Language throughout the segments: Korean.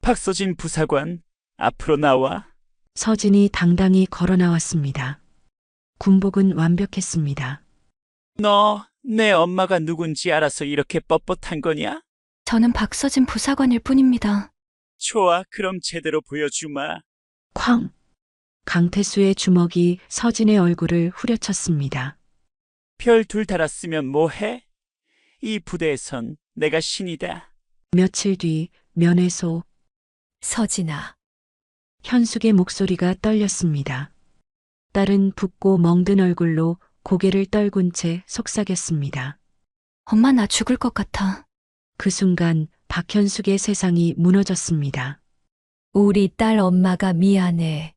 박서진 부사관, 앞으로 나와. 서진이 당당히 걸어 나왔습니다. 군복은 완벽했습니다. 너, 내 엄마가 누군지 알아서 이렇게 뻣뻣한 거냐? 저는 박서진 부사관일 뿐입니다. 좋아, 그럼 제대로 보여주마. 쾅! 강태수의 주먹이 서진의 얼굴을 후려쳤습니다. 별 둘 달았으면 뭐해? 이 부대에선 내가 신이다. 며칠 뒤 면회소, 서진아, 현숙의 목소리가 떨렸습니다. 딸은 붓고 멍든 얼굴로 고개를 떨군 채 속삭였습니다. 엄마 나 죽을 것 같아. 그 순간 박현숙의 세상이 무너졌습니다. 우리 딸 엄마가 미안해.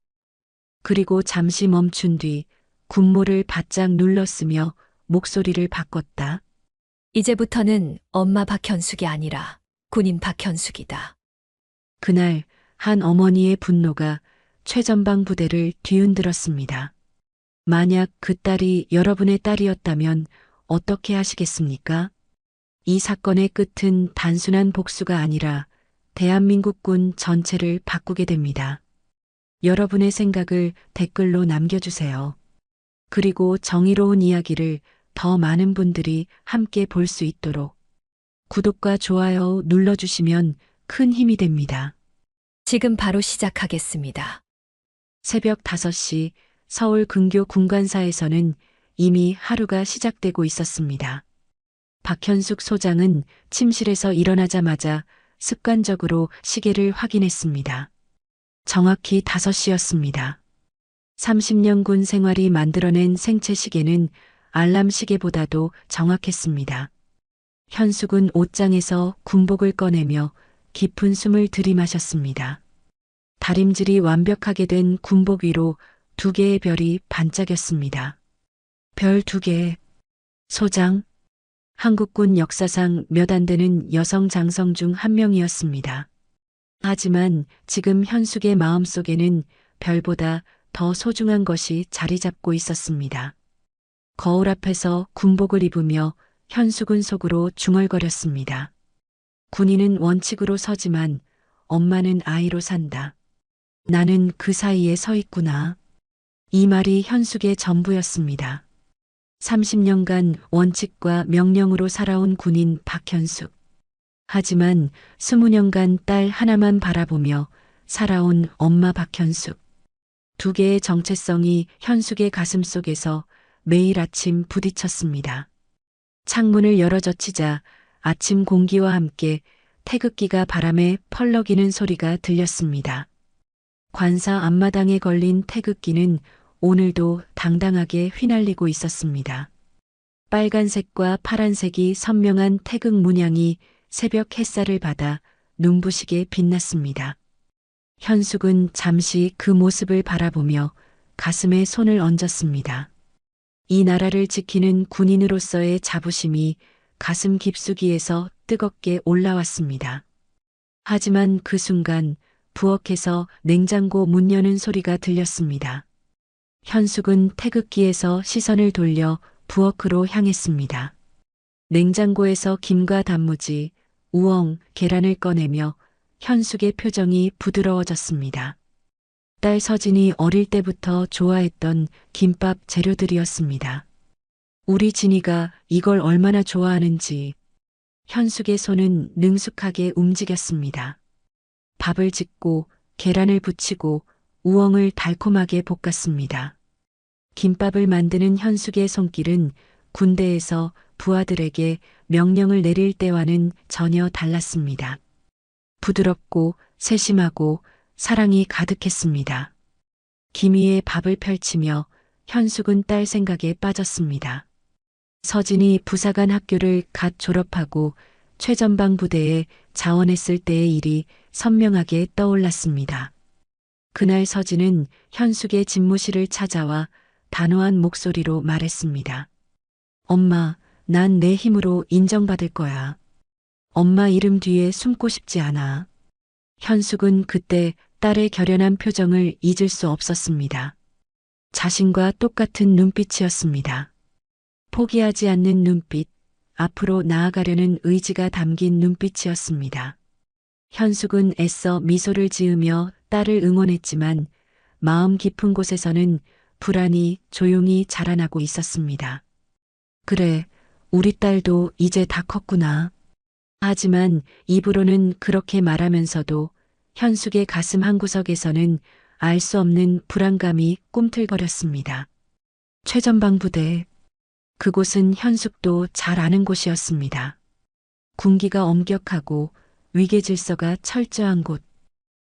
그리고 잠시 멈춘 뒤 군모를 바짝 눌렀으며 목소리를 바꿨다. 이제부터는 엄마 박현숙이 아니라 군인 박현숙이다. 그날 한 어머니의 분노가 최전방 부대를 뒤흔들었습니다. 만약 그 딸이 여러분의 딸이었다면 어떻게 하시겠습니까? 이 사건의 끝은 단순한 복수가 아니라 대한민국군 전체를 바꾸게 됩니다. 여러분의 생각을 댓글로 남겨주세요. 그리고 정의로운 이야기를 더 많은 분들이 함께 볼 수 있도록 구독과 좋아요 눌러주시면 큰 힘이 됩니다. 지금 바로 시작하겠습니다. 새벽 5시 서울 근교 군관사에서는 이미 하루가 시작되고 있었습니다. 박현숙 소장은 침실에서 일어나자마자 습관적으로 시계를 확인했습니다. 정확히 5시였습니다. 30년 군 생활이 만들어낸 생체 시계는 알람 시계보다도 정확했습니다. 현숙은 옷장에서 군복을 꺼내며 깊은 숨을 들이마셨습니다. 다림질이 완벽하게 된 군복 위로 2개의 별이 반짝였습니다. 별 2개. 소장. 한국군 역사상 몇 안 되는 여성 장성 중 한 명이었습니다. 하지만 지금 현숙의 마음속에는 별보다 더 소중한 것이 자리 잡고 있었습니다. 거울 앞에서 군복을 입으며 현숙은 속으로 중얼거렸습니다. 군인은 원칙으로 서지만 엄마는 아이로 산다. 나는 그 사이에 서 있구나. 이 말이 현숙의 전부였습니다. 30년간 원칙과 명령으로 살아온 군인 박현숙. 하지만 20년간 딸 하나만 바라보며 살아온 엄마 박현숙. 2개의 정체성이 현숙의 가슴 속에서 매일 아침 부딪혔습니다. 창문을 열어 젖히자 아침 공기와 함께 태극기가 바람에 펄럭이는 소리가 들렸습니다. 관사 앞마당에 걸린 태극기는 오늘도 당당하게 휘날리고 있었습니다. 빨간색과 파란색이 선명한 태극 문양이 새벽 햇살을 받아 눈부시게 빛났습니다. 현숙은 잠시 그 모습을 바라보며 가슴에 손을 얹었습니다. 이 나라를 지키는 군인으로서의 자부심이 가슴 깊숙이에서 뜨겁게 올라왔습니다. 하지만 그 순간 부엌에서 냉장고 문 여는 소리가 들렸습니다. 현숙은 태극기에서 시선을 돌려 부엌으로 향했습니다. 냉장고에서 김과 단무지, 우엉, 계란을 꺼내며 현숙의 표정이 부드러워졌습니다. 딸 서진이 어릴 때부터 좋아했던 김밥 재료들이었습니다. 우리 진이가 이걸 얼마나 좋아하는지. 현숙의 손은 능숙하게 움직였습니다. 밥을 짓고 계란을 부치고 우엉을 달콤하게 볶았습니다. 김밥을 만드는 현숙의 손길은 군대에서 부하들에게 명령을 내릴 때와는 전혀 달랐습니다. 부드럽고 세심하고 사랑이 가득했습니다. 김희의 밥을 펼치며 현숙은 딸 생각에 빠졌습니다. 서진이 부사관 학교를 갓 졸업하고 최전방 부대에 자원했을 때의 일이 선명하게 떠올랐습니다. 그날 서진은 현숙의 집무실을 찾아와 단호한 목소리로 말했습니다. 엄마, 난 내 힘으로 인정받을 거야. 엄마 이름 뒤에 숨고 싶지 않아. 현숙은 그때 딸의 결연한 표정을 잊을 수 없었습니다. 자신과 똑같은 눈빛이었습니다. 포기하지 않는 눈빛, 앞으로 나아가려는 의지가 담긴 눈빛이었습니다. 현숙은 애써 미소를 지으며 딸을 응원했지만 마음 깊은 곳에서는 불안이 조용히 자라나고 있었습니다. 그래, 우리 딸도 이제 다 컸구나. 하지만 입으로는 그렇게 말하면서도 현숙의 가슴 한구석에서는 알 수 없는 불안감이 꿈틀거렸습니다. 최전방 부대. 그곳은 현숙도 잘 아는 곳이었습니다. 군기가 엄격하고 위계 질서가 철저한 곳.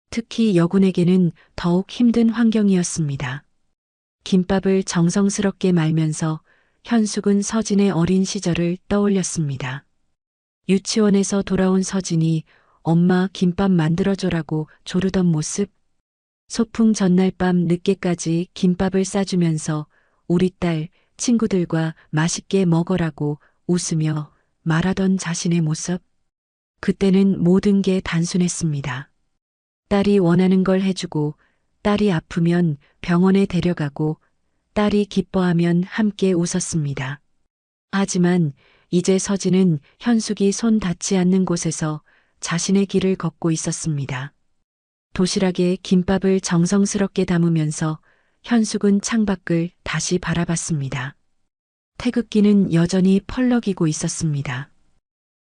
특히 여군에게는 더욱 힘든 환경이었습니다. 김밥을 정성스럽게 말면서 현숙은 서진의 어린 시절을 떠올렸습니다. 유치원에서 돌아온 서진이 엄마 김밥 만들어줘라고 조르던 모습. 소풍 전날 밤 늦게까지 김밥을 싸주면서 우리 딸 친구들과 맛있게 먹어라고 웃으며 말하던 자신의 모습. 그때는 모든 게 단순했습니다. 딸이 원하는 걸 해주고, 딸이 아프면 병원에 데려가고, 딸이 기뻐하면 함께 웃었습니다. 하지만 이제 서진은 현숙이 손 닿지 않는 곳에서 자신의 길을 걷고 있었습니다. 도시락에 김밥을 정성스럽게 담으면서 현숙은 창밖을 다시 바라봤습니다. 태극기는 여전히 펄럭이고 있었습니다.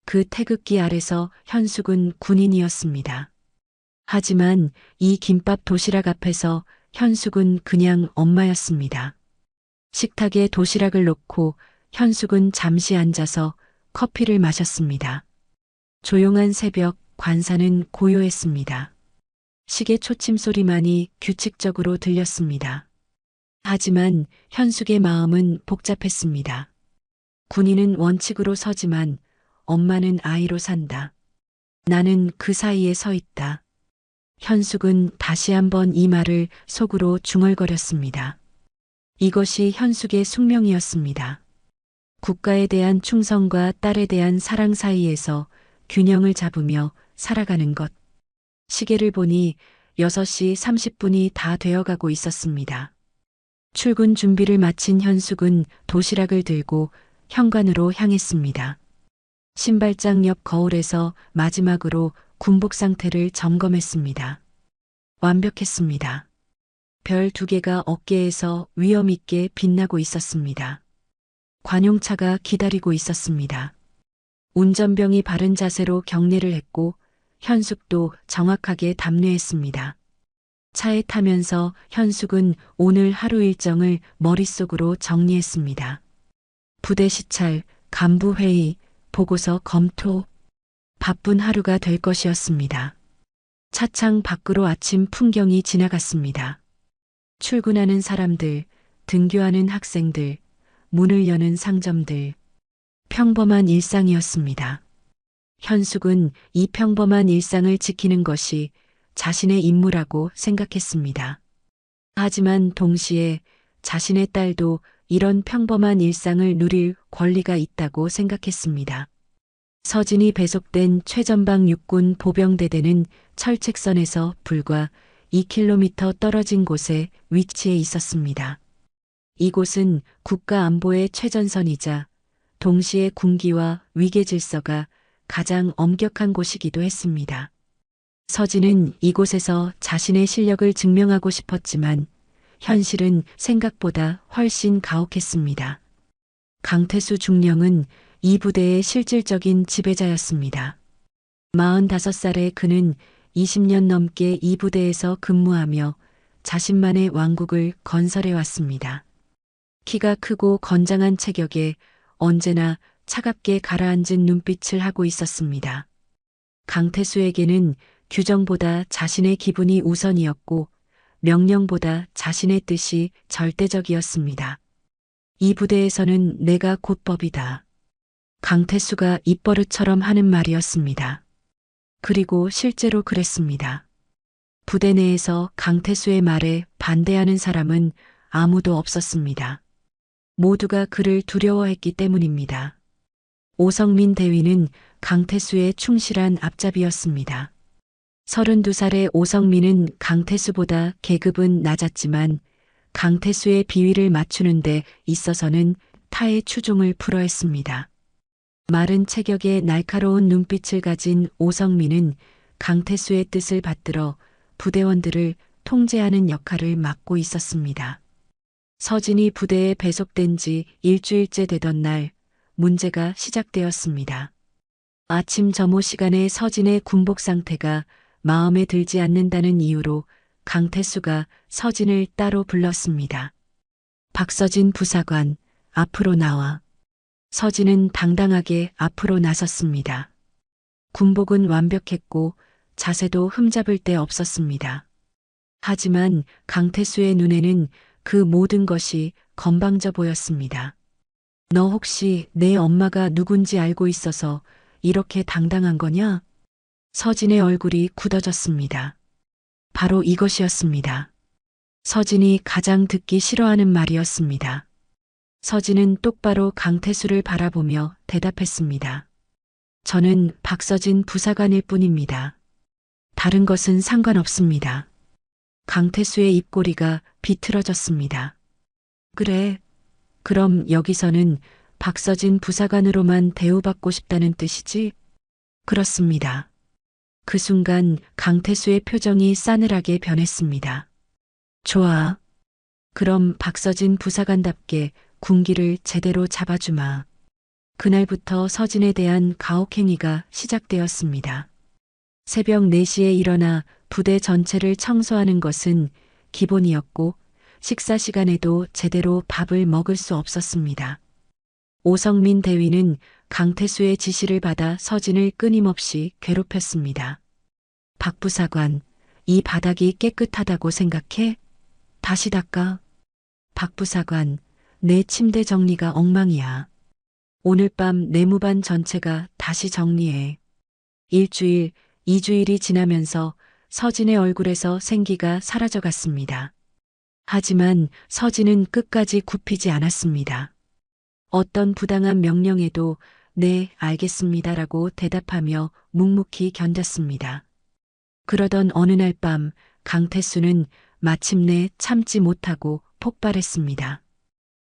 그 태극기 아래서 현숙은 군인이었습니다. 하지만 이 김밥 도시락 앞에서 현숙은 그냥 엄마였습니다. 식탁에 도시락을 놓고 현숙은 잠시 앉아서 커피를 마셨습니다. 조용한 새벽 관사는 고요했습니다. 시계 초침 소리만이 규칙적으로 들렸습니다. 하지만 현숙의 마음은 복잡했습니다. 군인은 원칙으로 서지만 엄마는 아이로 산다. 나는 그 사이에 서 있다. 현숙은 다시 한번 이 말을 속으로 중얼거렸습니다. 이것이 현숙의 숙명이었습니다. 국가에 대한 충성과 딸에 대한 사랑 사이에서 균형을 잡으며 살아가는 것. 시계를 보니 6시 30분이 다 되어가고 있었습니다. 출근 준비를 마친 현숙은 도시락을 들고 현관으로 향했습니다. 신발장 옆 거울에서 마지막으로 군복 상태를 점검했습니다. 완벽했습니다. 별 2개가 어깨에서 위엄 있게 빛나고 있었습니다. 관용차가 기다리고 있었습니다. 운전병이 바른 자세로 경례를 했고 현숙도 정확하게 답례했습니다. 차에 타면서 현숙은 오늘 하루 일정을 머릿속으로 정리했습니다. 부대 시찰, 간부 회의, 보고서 검토. 바쁜 하루가 될 것이었습니다. 차창 밖으로 아침 풍경이 지나갔습니다. 출근하는 사람들, 등교하는 학생들, 문을 여는 상점들. 평범한 일상이었습니다. 현숙은 이 평범한 일상을 지키는 것이 자신의 임무라고 생각했습니다. 하지만 동시에 자신의 딸도 이런 평범한 일상을 누릴 권리가 있다고 생각했습니다. 서진이 배속된 최전방 육군 보병대대는 철책선에서 불과 2km 떨어진 곳에 위치해 있었습니다. 이곳은 국가 안보의 최전선이자 동시에 군기와 위계 질서가 가장 엄격한 곳이기도 했습니다. 서진은 이곳에서 자신의 실력을 증명하고 싶었지만 현실은 생각보다 훨씬 가혹했습니다. 강태수 중령은 이 부대의 실질적인 지배자였습니다. 45살의 그는 20년 넘게 이 부대에서 근무하며 자신만의 왕국을 건설해 왔습니다. 키가 크고 건장한 체격에 언제나 차갑게 가라앉은 눈빛을 하고 있었습니다. 강태수에게는 규정보다 자신의 기분이 우선이었고 명령보다 자신의 뜻이 절대적이었습니다. 이 부대에서는 내가 곧 법이다. 강태수가 입버릇처럼 하는 말이었습니다. 그리고 실제로 그랬습니다. 부대 내에서 강태수의 말에 반대하는 사람은 아무도 없었습니다. 모두가 그를 두려워했기 때문입니다. 오성민 대위는 강태수의 충실한 앞잡이였습니다. 32살의 오성민은 강태수보다 계급은 낮았지만 강태수의 비위를 맞추는 데 있어서는 타의 추종을 풀어했습니다. 마른 체격에 날카로운 눈빛을 가진 오성민은 강태수의 뜻을 받들어 부대원들을 통제하는 역할을 맡고 있었습니다. 서진이 부대에 배속된 지 일주일째 되던 날 문제가 시작되었습니다. 아침 점호 시간에 서진의 군복 상태가 마음에 들지 않는다는 이유로 강태수가 서진을 따로 불렀습니다. 박서진 부사관, 앞으로 나와. 서진은 당당하게 앞으로 나섰습니다. 군복은 완벽했고 자세도 흠잡을 데 없었습니다. 하지만 강태수의 눈에는 그 모든 것이 건방져 보였습니다. 너 혹시 내 엄마가 누군지 알고 있어서 이렇게 당당한 거냐? 서진의 얼굴이 굳어졌습니다. 바로 이것이었습니다. 서진이 가장 듣기 싫어하는 말이었습니다. 서진은 똑바로 강태수를 바라보며 대답했습니다. 저는 박서진 부사관일 뿐입니다. 다른 것은 상관없습니다. 강태수의 입꼬리가 비틀어졌습니다. 그래, 그럼 여기서는 박서진 부사관으로만 대우받고 싶다는 뜻이지? 그렇습니다. 그 순간 강태수의 표정이 싸늘하게 변했습니다. 좋아. 그럼 박서진 부사관답게 군기를 제대로 잡아주마. 그날부터 서진에 대한 가혹행위가 시작되었습니다. 새벽 4시에 일어나 부대 전체를 청소하는 것은 기본이었고 식사 시간에도 제대로 밥을 먹을 수 없었습니다. 오성민 대위는 강태수의 지시를 받아 서진을 끊임없이 괴롭혔습니다. 박 부사관, 이 바닥이 깨끗하다고 생각해? 다시 닦아. 박 부사관, 내 침대 정리가 엉망이야. 오늘 밤 내무반 전체가 다시 정리해. 일주일, 2주일이 지나면서 서진의 얼굴에서 생기가 사라져갔습니다. 하지만 서진은 끝까지 굽히지 않았습니다. 어떤 부당한 명령에도 네, 알겠습니다라고 대답하며 묵묵히 견뎠습니다. 그러던 어느 날 밤 강태수는 마침내 참지 못하고 폭발했습니다.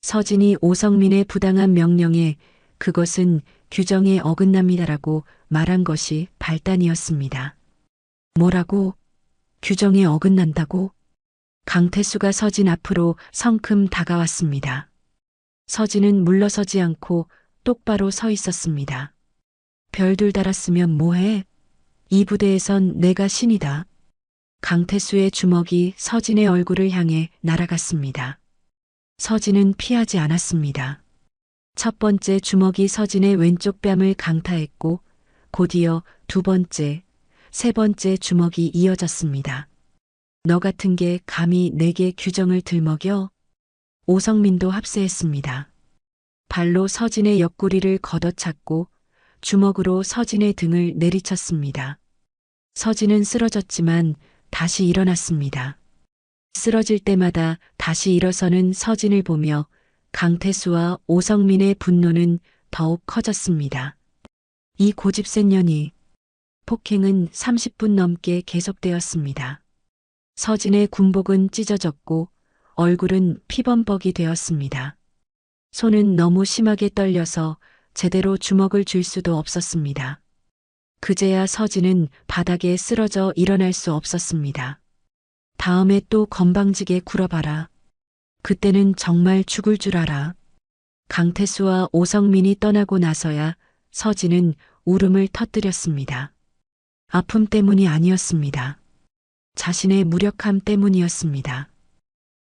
서진이 오성민의 부당한 명령에 그것은 규정에 어긋납니다라고 말한 것이 발단이었습니다. 뭐라고? 규정에 어긋난다고? 강태수가 서진 앞으로 성큼 다가왔습니다. 서진은 물러서지 않고 똑바로 서 있었습니다. 별들 달았으면 뭐해? 이 부대에선 내가 신이다. 강태수의 주먹이 서진의 얼굴을 향해 날아갔습니다. 서진은 피하지 않았습니다. 첫 번째 주먹이 서진의 왼쪽 뺨을 강타했고 곧이어 두 번째, 세 번째 주먹이 이어졌습니다. 너 같은 게 감히 내게 규정을 들먹여? 오성민도 합세했습니다. 발로 서진의 옆구리를 걷어찼고 주먹으로 서진의 등을 내리쳤습니다. 서진은 쓰러졌지만 다시 일어났습니다. 쓰러질 때마다 다시 일어서는 서진을 보며 강태수와 오성민의 분노는 더욱 커졌습니다. 이 고집센 년이. 폭행은 30분 넘게 계속되었습니다. 서진의 군복은 찢어졌고 얼굴은 피범벅이 되었습니다. 손은 너무 심하게 떨려서 제대로 주먹을 쥘 수도 없었습니다. 그제야 서진은 바닥에 쓰러져 일어날 수 없었습니다. 다음에 또 건방지게 굴어봐라. 그때는 정말 죽을 줄 알아. 강태수와 오성민이 떠나고 나서야 서진은 울음을 터뜨렸습니다. 아픔 때문이 아니었습니다. 자신의 무력함 때문이었습니다.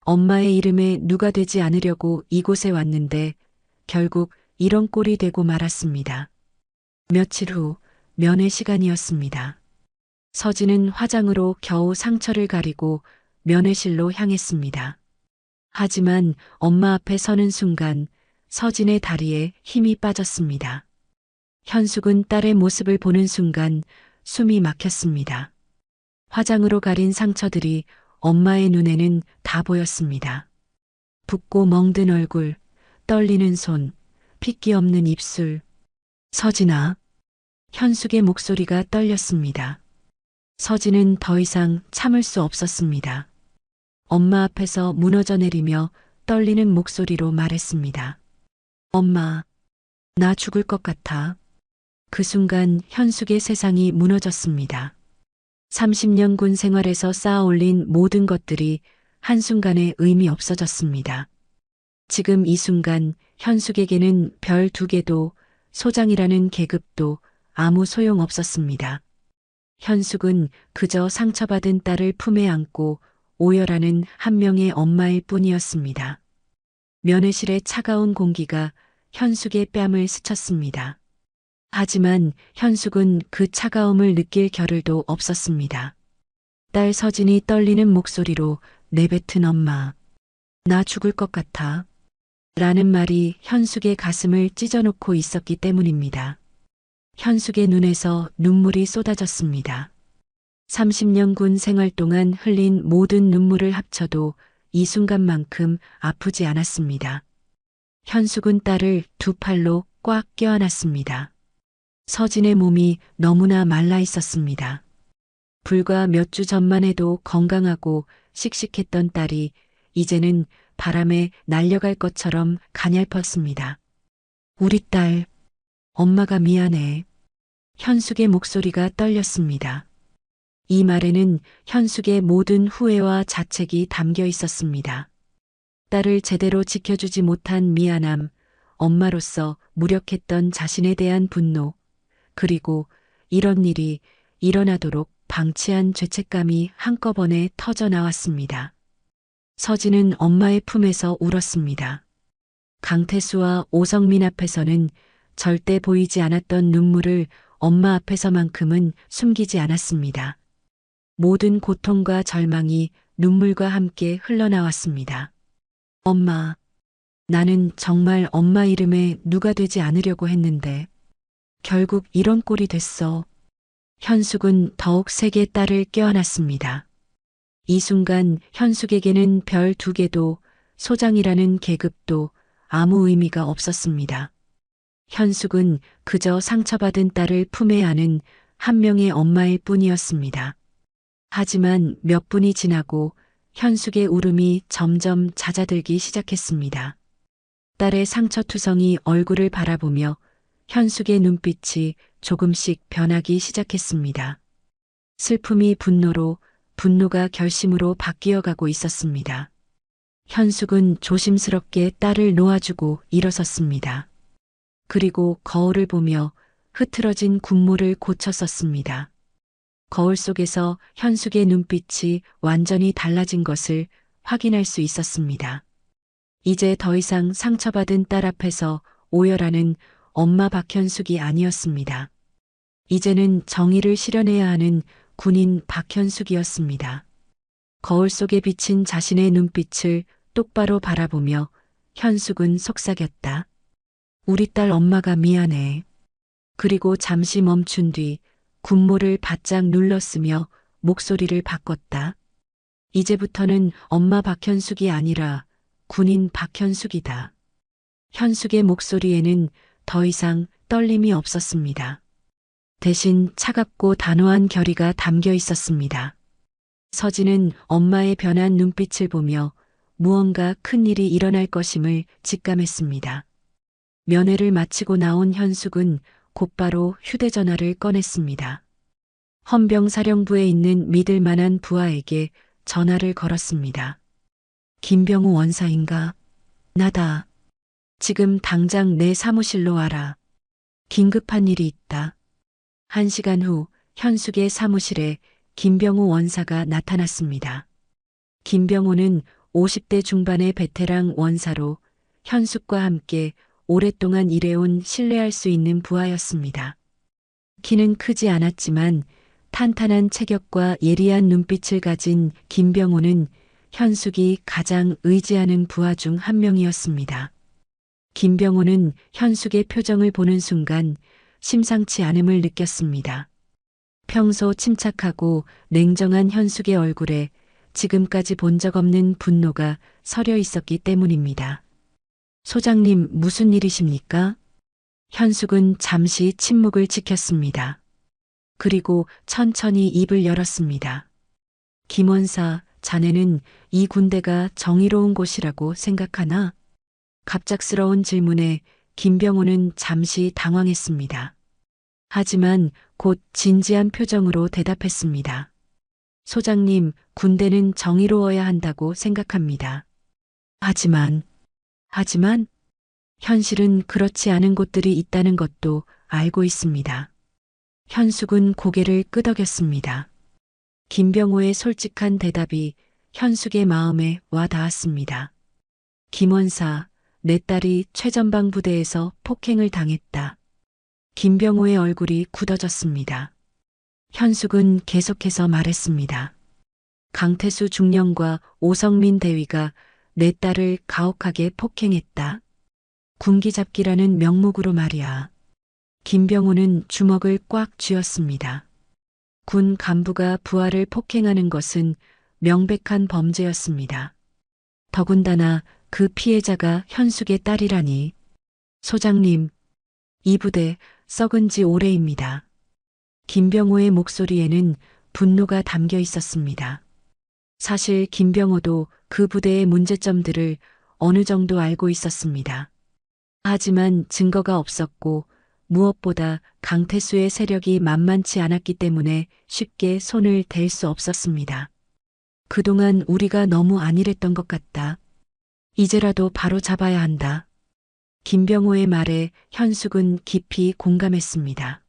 엄마의 이름에 누가 되지 않으려고 이곳에 왔는데 결국 이런 꼴이 되고 말았습니다. 며칠 후 면회 시간이었습니다. 서진은 화장으로 겨우 상처를 가리고 면회실로 향했습니다. 하지만 엄마 앞에 서는 순간 서진의 다리에 힘이 빠졌습니다. 현숙은 딸의 모습을 보는 순간 숨이 막혔습니다. 화장으로 가린 상처들이 엄마의 눈에는 다 보였습니다. 붓고 멍든 얼굴, 떨리는 손, 핏기 없는 입술. 서진아. 현숙의 목소리가 떨렸습니다. 서진은 더 이상 참을 수 없었습니다. 엄마 앞에서 무너져 내리며 떨리는 목소리로 말했습니다. 엄마, 나 죽을 것 같아. 그 순간 현숙의 세상이 무너졌습니다. 30년 군 생활에서 쌓아 올린 모든 것들이 한순간에 의미 없어졌습니다. 지금 이 순간 현숙에게는 별 2개도 소장이라는 계급도 아무 소용 없었습니다. 현숙은 그저 상처받은 딸을 품에 안고 오열하는 한 명의 엄마일 뿐이었습니다. 면회실의 차가운 공기가 현숙의 뺨을 스쳤습니다. 하지만 현숙은 그 차가움을 느낄 겨를도 없었습니다. 딸 서진이 떨리는 목소리로 내뱉은 엄마, 나 죽을 것 같아. 라는 말이 현숙의 가슴을 찢어놓고 있었기 때문입니다. 현숙의 눈에서 눈물이 쏟아졌습니다. 30년 군 생활 동안 흘린 모든 눈물을 합쳐도 이 순간만큼 아프지 않았습니다. 현숙은 딸을 2 팔로 꽉 껴안았습니다. 서진의 몸이 너무나 말라 있었습니다. 불과 몇 주 전만 해도 건강하고 씩씩했던 딸이 이제는 바람에 날려갈 것처럼 가냘펐습니다. 우리 딸, 엄마가 미안해. 현숙의 목소리가 떨렸습니다. 이 말에는 현숙의 모든 후회와 자책이 담겨 있었습니다. 딸을 제대로 지켜주지 못한 미안함, 엄마로서 무력했던 자신에 대한 분노, 그리고 이런 일이 일어나도록 방치한 죄책감이 한꺼번에 터져 나왔습니다. 서진은 엄마의 품에서 울었습니다. 강태수와 오성민 앞에서는 절대 보이지 않았던 눈물을 엄마 앞에서만큼은 숨기지 않았습니다. 모든 고통과 절망이 눈물과 함께 흘러나왔습니다. 엄마, 나는 정말 엄마 이름에 누가 되지 않으려고 했는데 결국 이런 꼴이 됐어. 현숙은 더욱 세게 딸을 껴안았습니다. 이 순간 현숙에게는 별 2개도 소장이라는 계급도 아무 의미가 없었습니다. 현숙은 그저 상처받은 딸을 품에 안은 한 명의 엄마일 뿐이었습니다. 하지만 몇 분이 지나고 현숙의 울음이 점점 잦아들기 시작했습니다. 딸의 상처투성이 얼굴을 바라보며 현숙의 눈빛이 조금씩 변하기 시작했습니다. 슬픔이 분노로, 분노가 결심으로 바뀌어가고 있었습니다. 현숙은 조심스럽게 딸을 놓아주고 일어섰습니다. 그리고 거울을 보며 흐트러진 군무를 고쳐 썼습니다. 거울 속에서 현숙의 눈빛이 완전히 달라진 것을 확인할 수 있었습니다. 이제 더 이상 상처받은 딸 앞에서 오열하는 엄마 박현숙이 아니었습니다. 이제는 정의를 실현해야 하는 군인 박현숙이었습니다. 거울 속에 비친 자신의 눈빛을 똑바로 바라보며 현숙은 속삭였다. 우리 딸 엄마가 미안해. 그리고 잠시 멈춘 뒤 군모를 바짝 눌렀으며 목소리를 바꿨다. 이제부터는 엄마 박현숙이 아니라 군인 박현숙이다. 현숙의 목소리에는 더 이상 떨림이 없었습니다. 대신 차갑고 단호한 결의가 담겨 있었습니다. 서진은 엄마의 변한 눈빛을 보며 무언가 큰 일이 일어날 것임을 직감했습니다. 면회를 마치고 나온 현숙은 곧바로 휴대전화를 꺼냈습니다. 헌병사령부에 있는 믿을 만한 부하에게 전화를 걸었습니다. 김병우 원사인가? 나다. 지금 당장 내 사무실로 와라. 긴급한 일이 있다. 1시간 후 현숙의 사무실에 김병우 원사가 나타났습니다. 김병우는 50대 중반의 베테랑 원사로 현숙과 함께 오랫동안 일해온 신뢰할 수 있는 부하였습니다. 키는 크지 않았지만 탄탄한 체격과 예리한 눈빛을 가진 김병우는 현숙이 가장 의지하는 부하 중 한 명이었습니다. 김병우는 현숙의 표정을 보는 순간 심상치 않음을 느꼈습니다. 평소 침착하고 냉정한 현숙의 얼굴에 지금까지 본 적 없는 분노가 서려 있었기 때문입니다. 소장님, 무슨 일이십니까? 현숙은 잠시 침묵을 지켰습니다. 그리고 천천히 입을 열었습니다. 김원사, 자네는 이 군대가 정의로운 곳이라고 생각하나? 갑작스러운 질문에 김병우는 잠시 당황했습니다. 하지만 곧 진지한 표정으로 대답했습니다. 소장님, 군대는 정의로워야 한다고 생각합니다. 하지만, 현실은 그렇지 않은 곳들이 있다는 것도 알고 있습니다. 현숙은 고개를 끄덕였습니다. 김병호의 솔직한 대답이 현숙의 마음에 와 닿았습니다. 김원사, 내 딸이 최전방 부대에서 폭행을 당했다. 김병호의 얼굴이 굳어졌습니다. 현숙은 계속해서 말했습니다. 강태수 중령과 오성민 대위가 내 딸을 가혹하게 폭행했다. 군기잡기라는 명목으로 말이야. 김병호는 주먹을 꽉 쥐었습니다. 군 간부가 부하를 폭행하는 것은 명백한 범죄였습니다. 더군다나 그 피해자가 현숙의 딸이라니. 소장님, 이 부대 썩은 지 오래입니다. 김병호의 목소리에는 분노가 담겨 있었습니다. 사실 김병호도 그 부대의 문제점들을 어느 정도 알고 있었습니다. 하지만 증거가 없었고 무엇보다 강태수의 세력이 만만치 않았기 때문에 쉽게 손을 댈 수 없었습니다. 그동안 우리가 너무 안일했던 것 같다. 이제라도 바로 잡아야 한다. 김병호의 말에 현숙은 깊이 공감했습니다.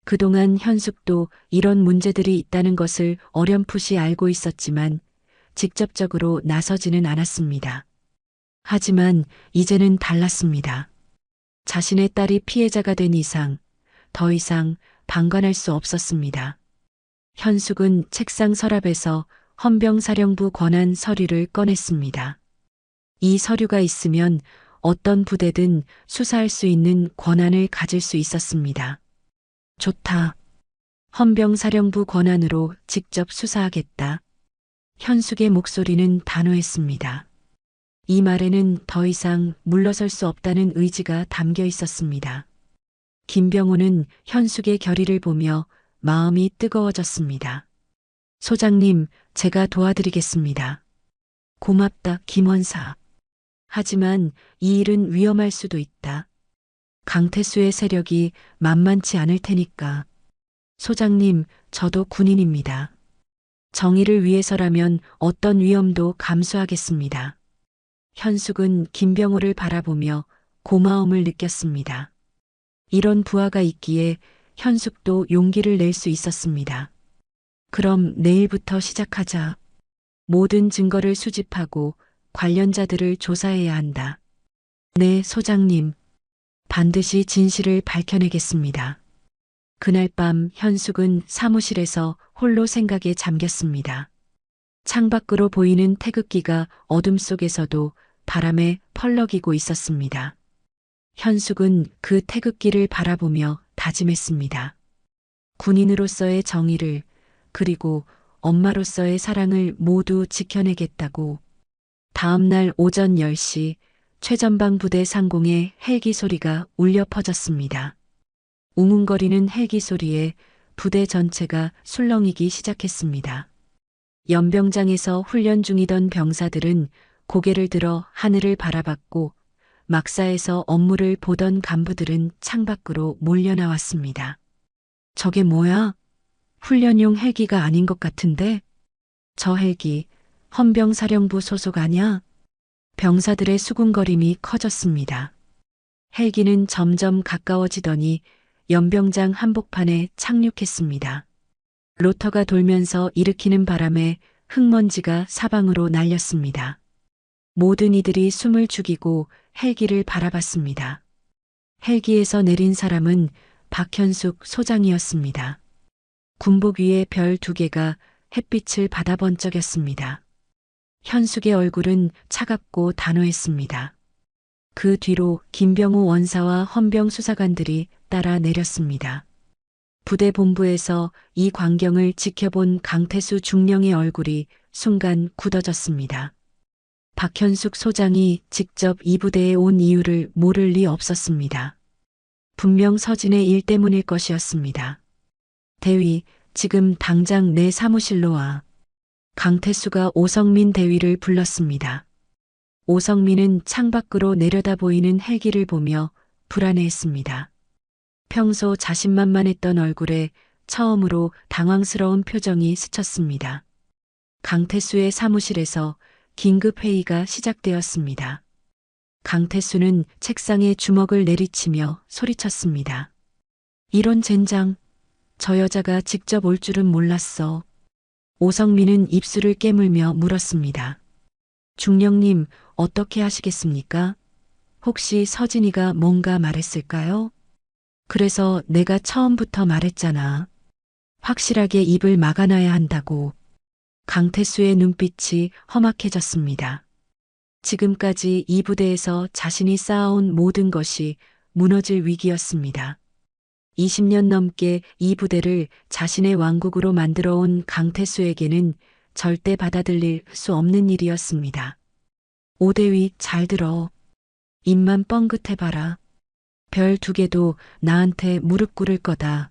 그동안 현숙도 이런 문제들이 있다는 것을 어렴풋이 알고 있었지만 직접적으로 나서지는 않았습니다. 하지만 이제는 달랐습니다. 자신의 딸이 피해자가 된 이상 더 이상 방관할 수 없었습니다. 현숙은 책상 서랍에서 헌병사령부 권한 서류를 꺼냈습니다. 이 서류가 있으면 어떤 부대든 수사할 수 있는 권한을 가질 수 있었습니다. 좋다. 헌병사령부 권한으로 직접 수사하겠다. 현숙의 목소리는 단호했습니다. 이 말에는 더 이상 물러설 수 없다는 의지가 담겨 있었습니다. 김병호는 현숙의 결의를 보며 마음이 뜨거워졌습니다. 소장님, 제가 도와드리겠습니다. 고맙다, 김원사. 하지만 이 일은 위험할 수도 있다. 강태수의 세력이 만만치 않을 테니까. 소장님, 저도 군인입니다. 정의를 위해서라면 어떤 위험도 감수하겠습니다. 현숙은 김병호를 바라보며 고마움을 느꼈습니다. 이런 부하가 있기에 현숙도 용기를 낼 수 있었습니다. 그럼 내일부터 시작하자. 모든 증거를 수집하고 관련자들을 조사해야 한다. 네, 소장님. 반드시 진실을 밝혀내겠습니다. 그날 밤 현숙은 사무실에서 홀로 생각에 잠겼습니다. 창밖으로 보이는 태극기가 어둠 속에서도 바람에 펄럭이고 있었습니다. 현숙은 그 태극기를 바라보며 다짐했습니다. 군인으로서의 정의를 그리고 엄마로서의 사랑을 모두 지켜내겠다고. 다음 날 오전 10시 최전방 부대 상공에 헬기 소리가 울려 퍼졌습니다. 웅웅거리는 헬기 소리에 부대 전체가 술렁이기 시작했습니다. 연병장에서 훈련 중이던 병사들은 고개를 들어 하늘을 바라봤고 막사에서 업무를 보던 간부들은 창밖으로 몰려나왔습니다. 저게 뭐야? 훈련용 헬기가 아닌 것 같은데? 저 헬기 헌병사령부 소속 아냐? 병사들의 수군거림이 커졌습니다. 헬기는 점점 가까워지더니 연병장 한복판에 착륙했습니다. 로터가 돌면서 일으키는 바람에 흙먼지가 사방으로 날렸습니다. 모든 이들이 숨을 죽이고 헬기를 바라봤습니다. 헬기에서 내린 사람은 박현숙 소장이었습니다. 군복 위에 별 2개가 햇빛을 받아 번쩍였습니다. 현숙의 얼굴은 차갑고 단호했습니다. 그 뒤로 김병호 원사와 헌병 수사관들이 따라 내렸습니다. 부대 본부에서 이 광경을 지켜본 강태수 중령의 얼굴이 순간 굳어졌습니다. 박현숙 소장이 직접 이 부대에 온 이유를 모를 리 없었습니다. 분명 서진의 일 때문일 것이었습니다. 대위, 지금 당장 내 사무실로 와. 강태수가 오성민 대위를 불렀습니다. 오성민은 창밖으로 내려다 보이는 헬기를 보며 불안해했습니다. 평소 자신만만했던 얼굴에 처음으로 당황스러운 표정이 스쳤습니다. 강태수의 사무실에서 긴급회의가 시작되었습니다. 강태수는 책상에 주먹을 내리치며 소리쳤습니다. 이런 젠장, 저 여자가 직접 올 줄은 몰랐어. 오성민은 입술을 깨물며 물었습니다. 중령님, 어떻게 하시겠습니까? 혹시 서진이가 뭔가 말했을까요? 그래서 내가 처음부터 말했잖아. 확실하게 입을 막아놔야 한다고. 강태수의 눈빛이 험악해졌습니다. 지금까지 이 부대에서 자신이 쌓아온 모든 것이 무너질 위기였습니다. 20년 넘게 이 부대를 자신의 왕국으로 만들어 온 강태수에게는 절대 받아들일 수 없는 일이었습니다. 오대위 잘 들어. 입만 뻥긋해봐라. 별 2개도 나한테 무릎 꿇을 거다.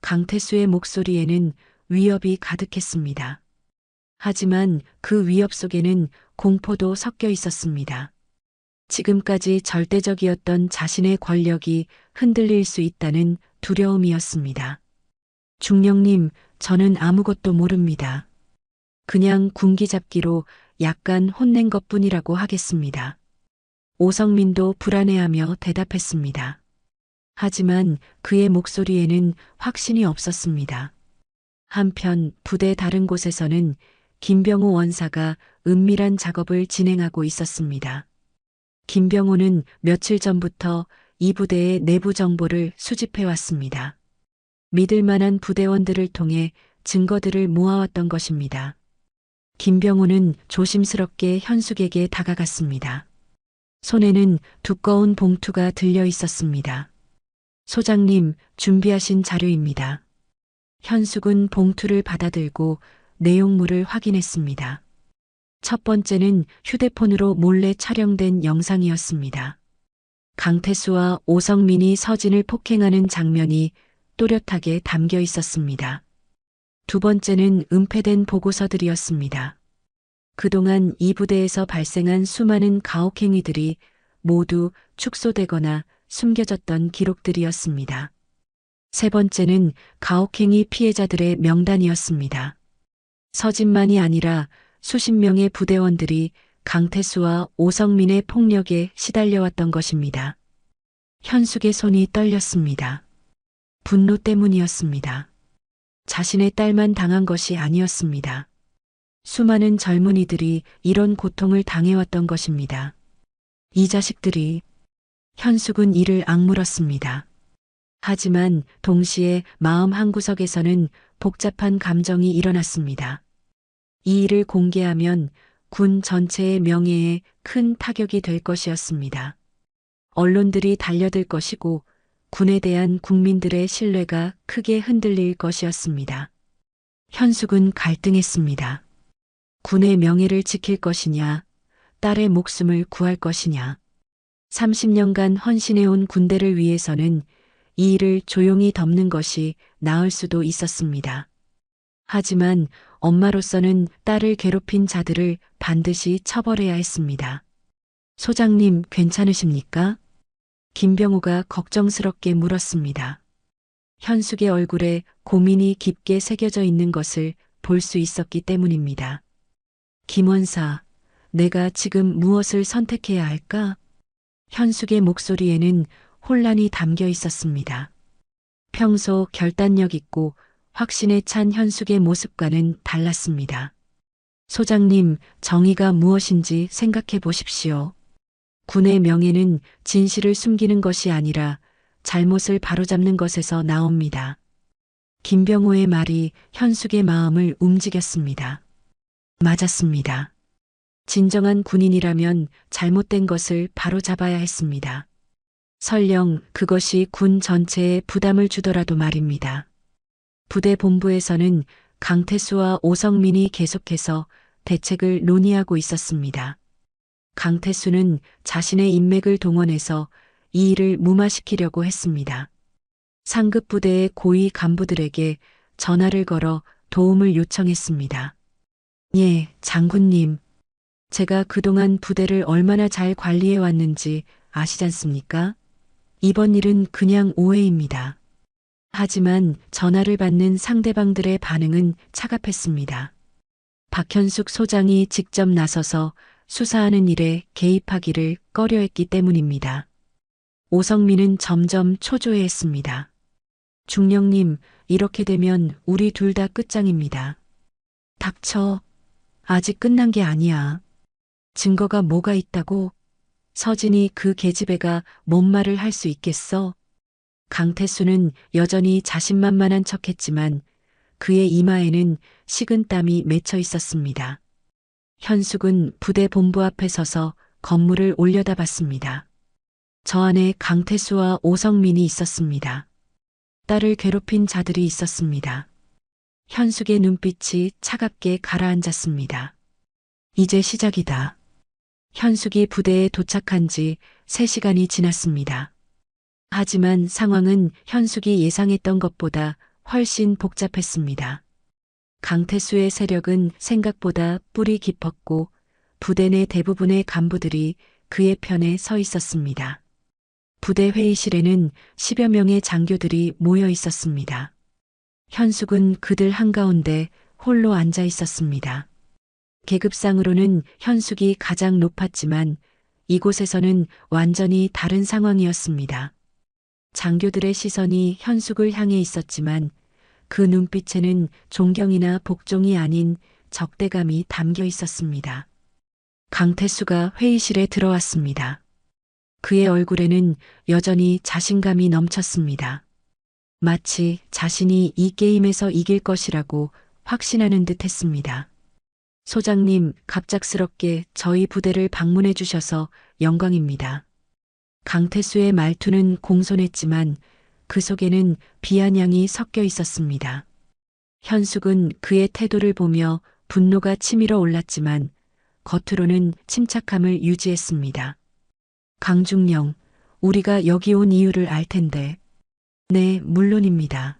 강태수의 목소리에는 위협이 가득했습니다. 하지만 그 위협 속에는 공포도 섞여 있었습니다. 지금까지 절대적이었던 자신의 권력이 흔들릴 수 있다는 두려움이었습니다. 중령님, 저는 아무것도 모릅니다. 그냥 군기잡기로 약간 혼낸 것뿐이라고 하겠습니다. 오성민도 불안해하며 대답했습니다. 하지만 그의 목소리에는 확신이 없었습니다. 한편 부대 다른 곳에서는 김병호 원사가 은밀한 작업을 진행하고 있었습니다. 김병호는 며칠 전부터 이 부대의 내부 정보를 수집해 왔습니다. 믿을 만한 부대원들을 통해 증거들을 모아왔던 것입니다. 김병호는 조심스럽게 현숙에게 다가갔습니다. 손에는 두꺼운 봉투가 들려 있었습니다. 소장님, 준비하신 자료입니다. 현숙은 봉투를 받아들고 내용물을 확인했습니다. 첫 번째는 휴대폰으로 몰래 촬영된 영상이었습니다. 강태수와 오성민이 서진을 폭행하는 장면이 또렷하게 담겨 있었습니다. 두 번째는 은폐된 보고서들이었습니다. 그동안 이 부대에서 발생한 수많은 가혹행위들이 모두 축소되거나 숨겨졌던 기록들이었습니다. 세 번째는 가혹행위 피해자들의 명단이었습니다. 서진만이 아니라 수십 명의 부대원들이 강태수와 오성민의 폭력에 시달려왔던 것입니다. 현숙의 손이 떨렸습니다. 분노 때문이었습니다. 자신의 딸만 당한 것이 아니었습니다. 수많은 젊은이들이 이런 고통을 당해왔던 것입니다. 이 자식들이. 현숙은 이를 악물었습니다. 하지만 동시에 마음 한구석에서는 복잡한 감정이 일어났습니다. 이 일을 공개하면 군 전체의 명예에 큰 타격이 될 것이었습니다. 언론들이 달려들 것이고 군에 대한 국민들의 신뢰가 크게 흔들릴 것이었습니다. 현숙은 갈등했습니다. 군의 명예를 지킬 것이냐, 딸의 목숨을 구할 것이냐. 30년간 헌신해온 군대를 위해서는 이 일을 조용히 덮는 것이 나을 수도 있었습니다. 하지만 엄마로서는 딸을 괴롭힌 자들을 반드시 처벌해야 했습니다. 소장님, 괜찮으십니까? 김병호가 걱정스럽게 물었습니다. 현숙의 얼굴에 고민이 깊게 새겨져 있는 것을 볼 수 있었기 때문입니다. 김원사, 내가 지금 무엇을 선택해야 할까? 현숙의 목소리에는 혼란이 담겨 있었습니다. 평소 결단력 있고 확신에 찬 현숙의 모습과는 달랐습니다. 소장님, 정의가 무엇인지 생각해 보십시오. 군의 명예는 진실을 숨기는 것이 아니라 잘못을 바로잡는 것에서 나옵니다. 김병호의 말이 현숙의 마음을 움직였습니다. 맞았습니다. 진정한 군인이라면 잘못된 것을 바로잡아야 했습니다. 설령 그것이 군 전체에 부담을 주더라도 말입니다. 부대 본부에서는 강태수와 오성민이 계속해서 대책을 논의하고 있었습니다. 강태수는 자신의 인맥을 동원해서 이 일을 무마시키려고 했습니다. 상급 부대의 고위 간부들에게 전화를 걸어 도움을 요청했습니다. 예, 장군님. 제가 그동안 부대를 얼마나 잘 관리해 왔는지 아시지 않습니까? 이번 일은 그냥 오해입니다. 하지만 전화를 받는 상대방들의 반응은 차갑했습니다. 박현숙 소장이 직접 나서서 수사하는 일에 개입하기를 꺼려했기 때문입니다. 오성민은 점점 초조해했습니다. 중령님, 이렇게 되면 우리 둘 다 끝장입니다. 닥쳐. 아직 끝난 게 아니야. 증거가 뭐가 있다고? 서진이 그 계집애가 뭔 말을 할 수 있겠어? 강태수는 여전히 자신만만한 척했지만 그의 이마에는 식은땀이 맺혀 있었습니다. 현숙은 부대 본부 앞에 서서 건물을 올려다봤습니다. 저 안에 강태수와 오성민이 있었습니다. 딸을 괴롭힌 자들이 있었습니다. 현숙의 눈빛이 차갑게 가라앉았습니다. 이제 시작이다. 현숙이 부대에 도착한 지 3시간이 지났습니다. 하지만 상황은 현숙이 예상했던 것보다 훨씬 복잡했습니다. 강태수의 세력은 생각보다 뿌리 깊었고 부대 내 대부분의 간부들이 그의 편에 서 있었습니다. 부대 회의실에는 10여 명의 장교들이 모여 있었습니다. 현숙은 그들 한가운데 홀로 앉아 있었습니다. 계급상으로는 현숙이 가장 높았지만 이곳에서는 완전히 다른 상황이었습니다. 장교들의 시선이 현숙을 향해 있었지만 그 눈빛에는 존경이나 복종이 아닌 적대감이 담겨 있었습니다. 강태수가 회의실에 들어왔습니다. 그의 얼굴에는 여전히 자신감이 넘쳤습니다. 마치 자신이 이 게임에서 이길 것이라고 확신하는 듯 했습니다. 소장님, 갑작스럽게 저희 부대를 방문해 주셔서 영광입니다. 강태수의 말투는 공손했지만 그 속에는 비아냥이 섞여 있었습니다. 현숙은 그의 태도를 보며 분노가 치밀어 올랐지만 겉으로는 침착함을 유지했습니다. 강중령, 우리가 여기 온 이유를 알 텐데. 네, 물론입니다.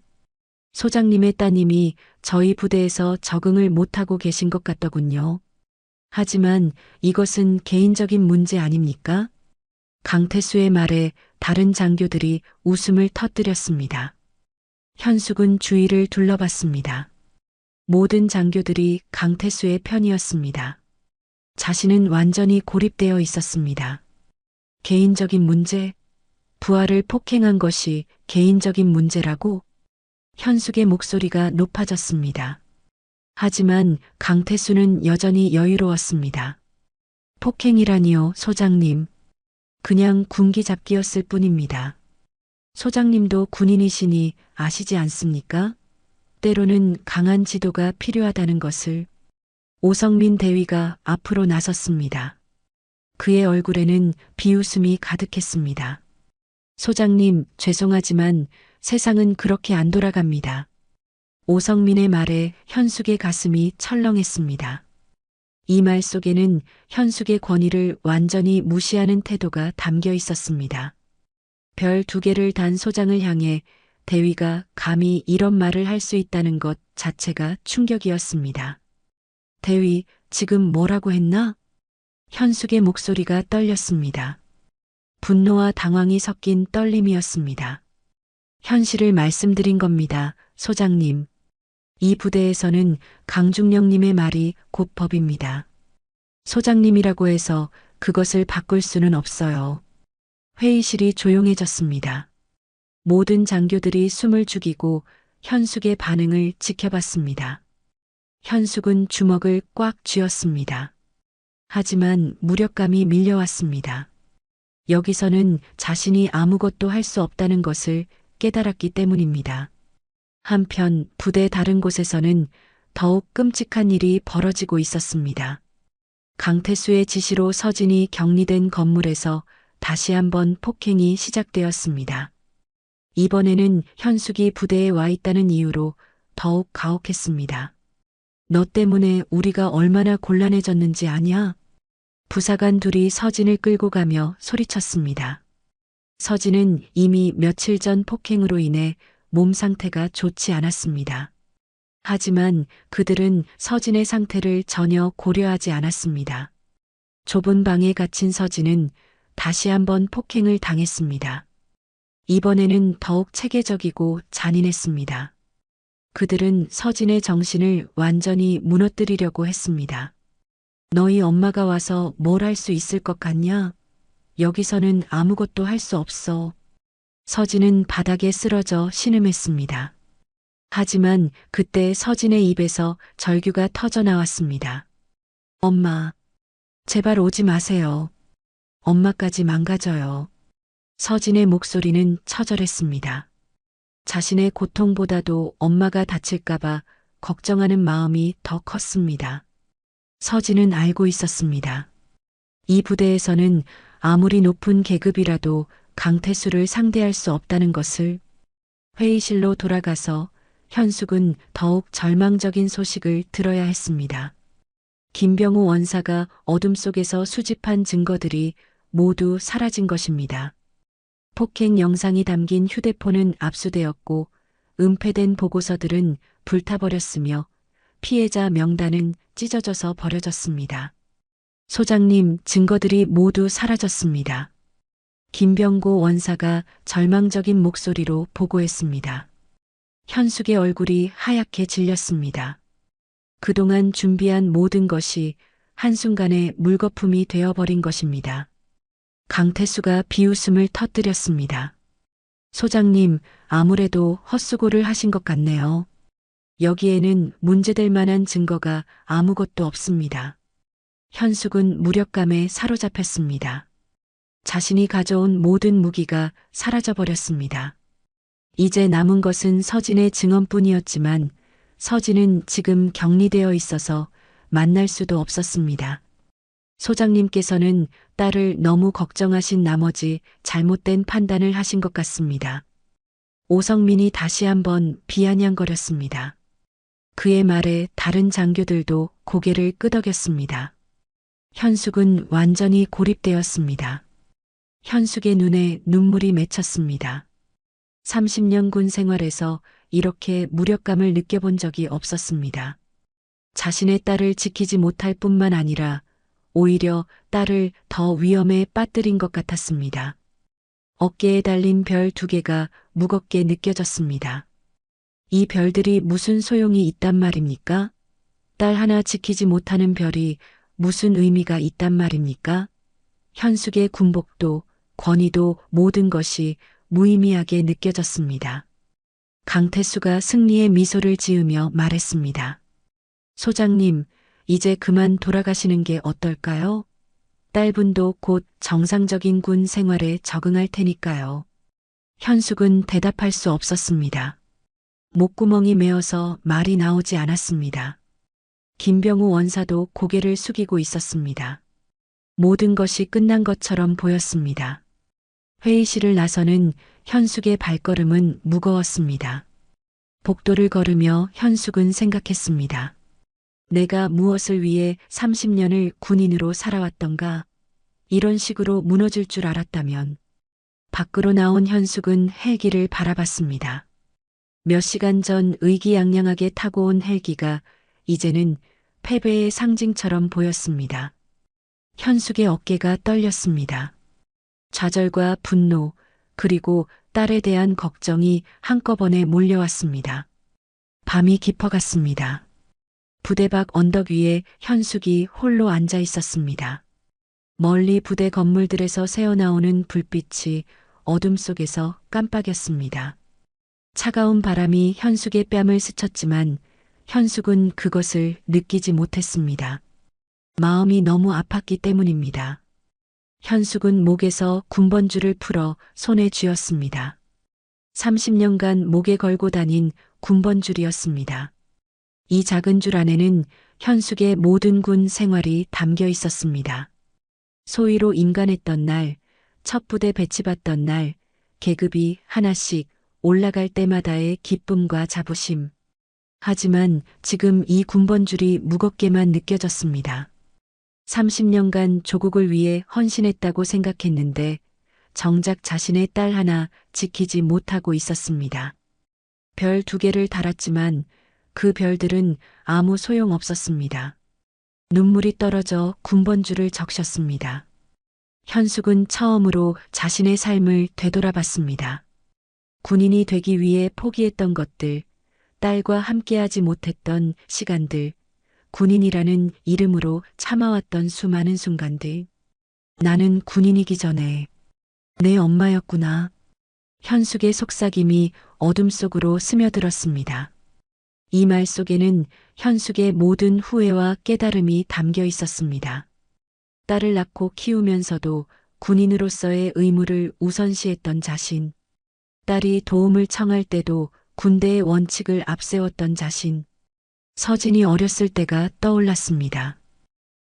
소장님의 따님이 저희 부대에서 적응을 못하고 계신 것 같더군요. 하지만 이것은 개인적인 문제 아닙니까? 강태수의 말에 다른 장교들이 웃음을 터뜨렸습니다. 현숙은 주위를 둘러봤습니다. 모든 장교들이 강태수의 편이었습니다. 자신은 완전히 고립되어 있었습니다. 개인적인 문제? 부하를 폭행한 것이 개인적인 문제라고? 현숙의 목소리가 높아졌습니다. 하지만 강태수는 여전히 여유로웠습니다. 폭행이라니요, 소장님. 그냥 군기잡기였을 뿐입니다. 소장님도 군인이시니 아시지 않습니까? 때로는 강한 지도가 필요하다는 것을. 오성민 대위가 앞으로 나섰습니다. 그의 얼굴에는 비웃음이 가득했습니다. 소장님, 죄송하지만 세상은 그렇게 안 돌아갑니다. 오성민의 말에 현숙의 가슴이 철렁했습니다. 이 말 속에는 현숙의 권위를 완전히 무시하는 태도가 담겨 있었습니다. 별 2개를 단 소장을 향해 대위가 감히 이런 말을 할 수 있다는 것 자체가 충격이었습니다. 대위, 지금 뭐라고 했나? 현숙의 목소리가 떨렸습니다. 분노와 당황이 섞인 떨림이었습니다. 현실을 말씀드린 겁니다, 소장님. 이 부대에서는 강중령님의 말이 곧 법입니다. 소장님이라고 해서 그것을 바꿀 수는 없어요. 회의실이 조용해졌습니다. 모든 장교들이 숨을 죽이고 현숙의 반응을 지켜봤습니다. 현숙은 주먹을 꽉 쥐었습니다. 하지만 무력감이 밀려왔습니다. 여기서는 자신이 아무것도 할 수 없다는 것을 깨달았기 때문입니다. 한편 부대 다른 곳에서는 더욱 끔찍한 일이 벌어지고 있었습니다. 강태수의 지시로 서진이 격리된 건물에서 다시 한번 폭행이 시작되었습니다. 이번에는 현숙이 부대에 와 있다는 이유로 더욱 가혹했습니다. 너 때문에 우리가 얼마나 곤란해졌는지 아냐? 부사관 둘이 서진을 끌고 가며 소리쳤습니다. 서진은 이미 며칠 전 폭행으로 인해 몸 상태가 좋지 않았습니다. 하지만 그들은 서진의 상태를 전혀 고려하지 않았습니다. 좁은 방에 갇힌 서진은 다시 한번 폭행을 당했습니다. 이번에는 더욱 체계적이고 잔인했습니다. 그들은 서진의 정신을 완전히 무너뜨리려고 했습니다. 너희 엄마가 와서 뭘 할 수 있을 것 같냐? 여기서는 아무것도 할 수 없어. 서진은 바닥에 쓰러져 신음했습니다. 하지만 그때 서진의 입에서 절규가 터져 나왔습니다. 엄마, 제발 오지 마세요. 엄마까지 망가져요. 서진의 목소리는 처절했습니다. 자신의 고통보다도 엄마가 다칠까봐 걱정하는 마음이 더 컸습니다. 서진은 알고 있었습니다. 이 부대에서는 아무리 높은 계급이라도 강태수를 상대할 수 없다는 것을. 회의실로 돌아가서 현숙은 더욱 절망적인 소식을 들어야 했습니다. 김병우 원사가 어둠 속에서 수집한 증거들이 모두 사라진 것입니다. 폭행 영상이 담긴 휴대폰은 압수되었고 은폐된 보고서들은 불타버렸으며 피해자 명단은 찢어져서 버려졌습니다. 소장님, 증거들이 모두 사라졌습니다. 김병고 원사가 절망적인 목소리로 보고했습니다. 현숙의 얼굴이 하얗게 질렸습니다. 그동안 준비한 모든 것이 한순간에 물거품이 되어버린 것입니다. 강태수가 비웃음을 터뜨렸습니다. 소장님, 아무래도 헛수고를 하신 것 같네요. 여기에는 문제될 만한 증거가 아무것도 없습니다. 현숙은 무력감에 사로잡혔습니다. 자신이 가져온 모든 무기가 사라져버렸습니다. 이제 남은 것은 서진의 증언뿐이었지만 서진은 지금 격리되어 있어서 만날 수도 없었습니다. 소장님께서는 딸을 너무 걱정하신 나머지 잘못된 판단을 하신 것 같습니다. 오성민이 다시 한번 비아냥거렸습니다. 그의 말에 다른 장교들도 고개를 끄덕였습니다. 현숙은 완전히 고립되었습니다. 현숙의 눈에 눈물이 맺혔습니다. 30년 군 생활에서 이렇게 무력감을 느껴본 적이 없었습니다. 자신의 딸을 지키지 못할 뿐만 아니라 오히려 딸을 더 위험에 빠뜨린 것 같았습니다. 어깨에 달린 별 2개가 무겁게 느껴졌습니다. 이 별들이 무슨 소용이 있단 말입니까? 딸 하나 지키지 못하는 별이 무슨 의미가 있단 말입니까? 현숙의 군복도, 권위도 모든 것이 무의미하게 느껴졌습니다. 강태수가 승리의 미소를 지으며 말했습니다. 소장님, 이제 그만 돌아가시는 게 어떨까요? 딸분도 곧 정상적인 군 생활에 적응할 테니까요. 현숙은 대답할 수 없었습니다. 목구멍이 메어서 말이 나오지 않았습니다. 김병우 원사도 고개를 숙이고 있었습니다. 모든 것이 끝난 것처럼 보였습니다. 회의실을 나서는 현숙의 발걸음은 무거웠습니다. 복도를 걸으며 현숙은 생각했습니다. 내가 무엇을 위해 30년을 군인으로 살아왔던가? 이런 식으로 무너질 줄 알았다면. 밖으로 나온 현숙은 헬기를 바라봤습니다. 몇 시간 전 의기양양하게 타고 온 헬기가 이제는 패배의 상징처럼 보였습니다. 현숙의 어깨가 떨렸습니다. 좌절과 분노, 그리고 딸에 대한 걱정이 한꺼번에 몰려왔습니다. 밤이 깊어갔습니다. 부대 밖 언덕 위에 현숙이 홀로 앉아 있었습니다. 멀리 부대 건물들에서 새어나오는 불빛이 어둠 속에서 깜빡였습니다. 차가운 바람이 현숙의 뺨을 스쳤지만 현숙은 그것을 느끼지 못했습니다. 마음이 너무 아팠기 때문입니다. 현숙은 목에서 군번줄을 풀어 손에 쥐었습니다. 30년간 목에 걸고 다닌 군번줄이었습니다. 이 작은 줄 안에는 현숙의 모든 군 생활이 담겨 있었습니다. 소위로 임관했던 날, 첫 부대 배치받던 날, 계급이 하나씩 올라갈 때마다의 기쁨과 자부심. 하지만 지금 이 군번줄이 무겁게만 느껴졌습니다. 30년간 조국을 위해 헌신했다고 생각했는데 정작 자신의 딸 하나 지키지 못하고 있었습니다. 별 2개를 달았지만 그 별들은 아무 소용 없었습니다. 눈물이 떨어져 군번줄을 적셨습니다. 현숙은 처음으로 자신의 삶을 되돌아봤습니다. 군인이 되기 위해 포기했던 것들, 딸과 함께하지 못했던 시간들, 군인이라는 이름으로 참아왔던 수많은 순간들. 나는 군인이기 전에 내 엄마였구나. 현숙의 속삭임이 어둠 속으로 스며들었습니다. 이 말 속에는 현숙의 모든 후회와 깨달음이 담겨 있었습니다. 딸을 낳고 키우면서도 군인으로서의 의무를 우선시했던 자신, 딸이 도움을 청할 때도 군대의 원칙을 앞세웠던 자신, 서진이 어렸을 때가 떠올랐습니다.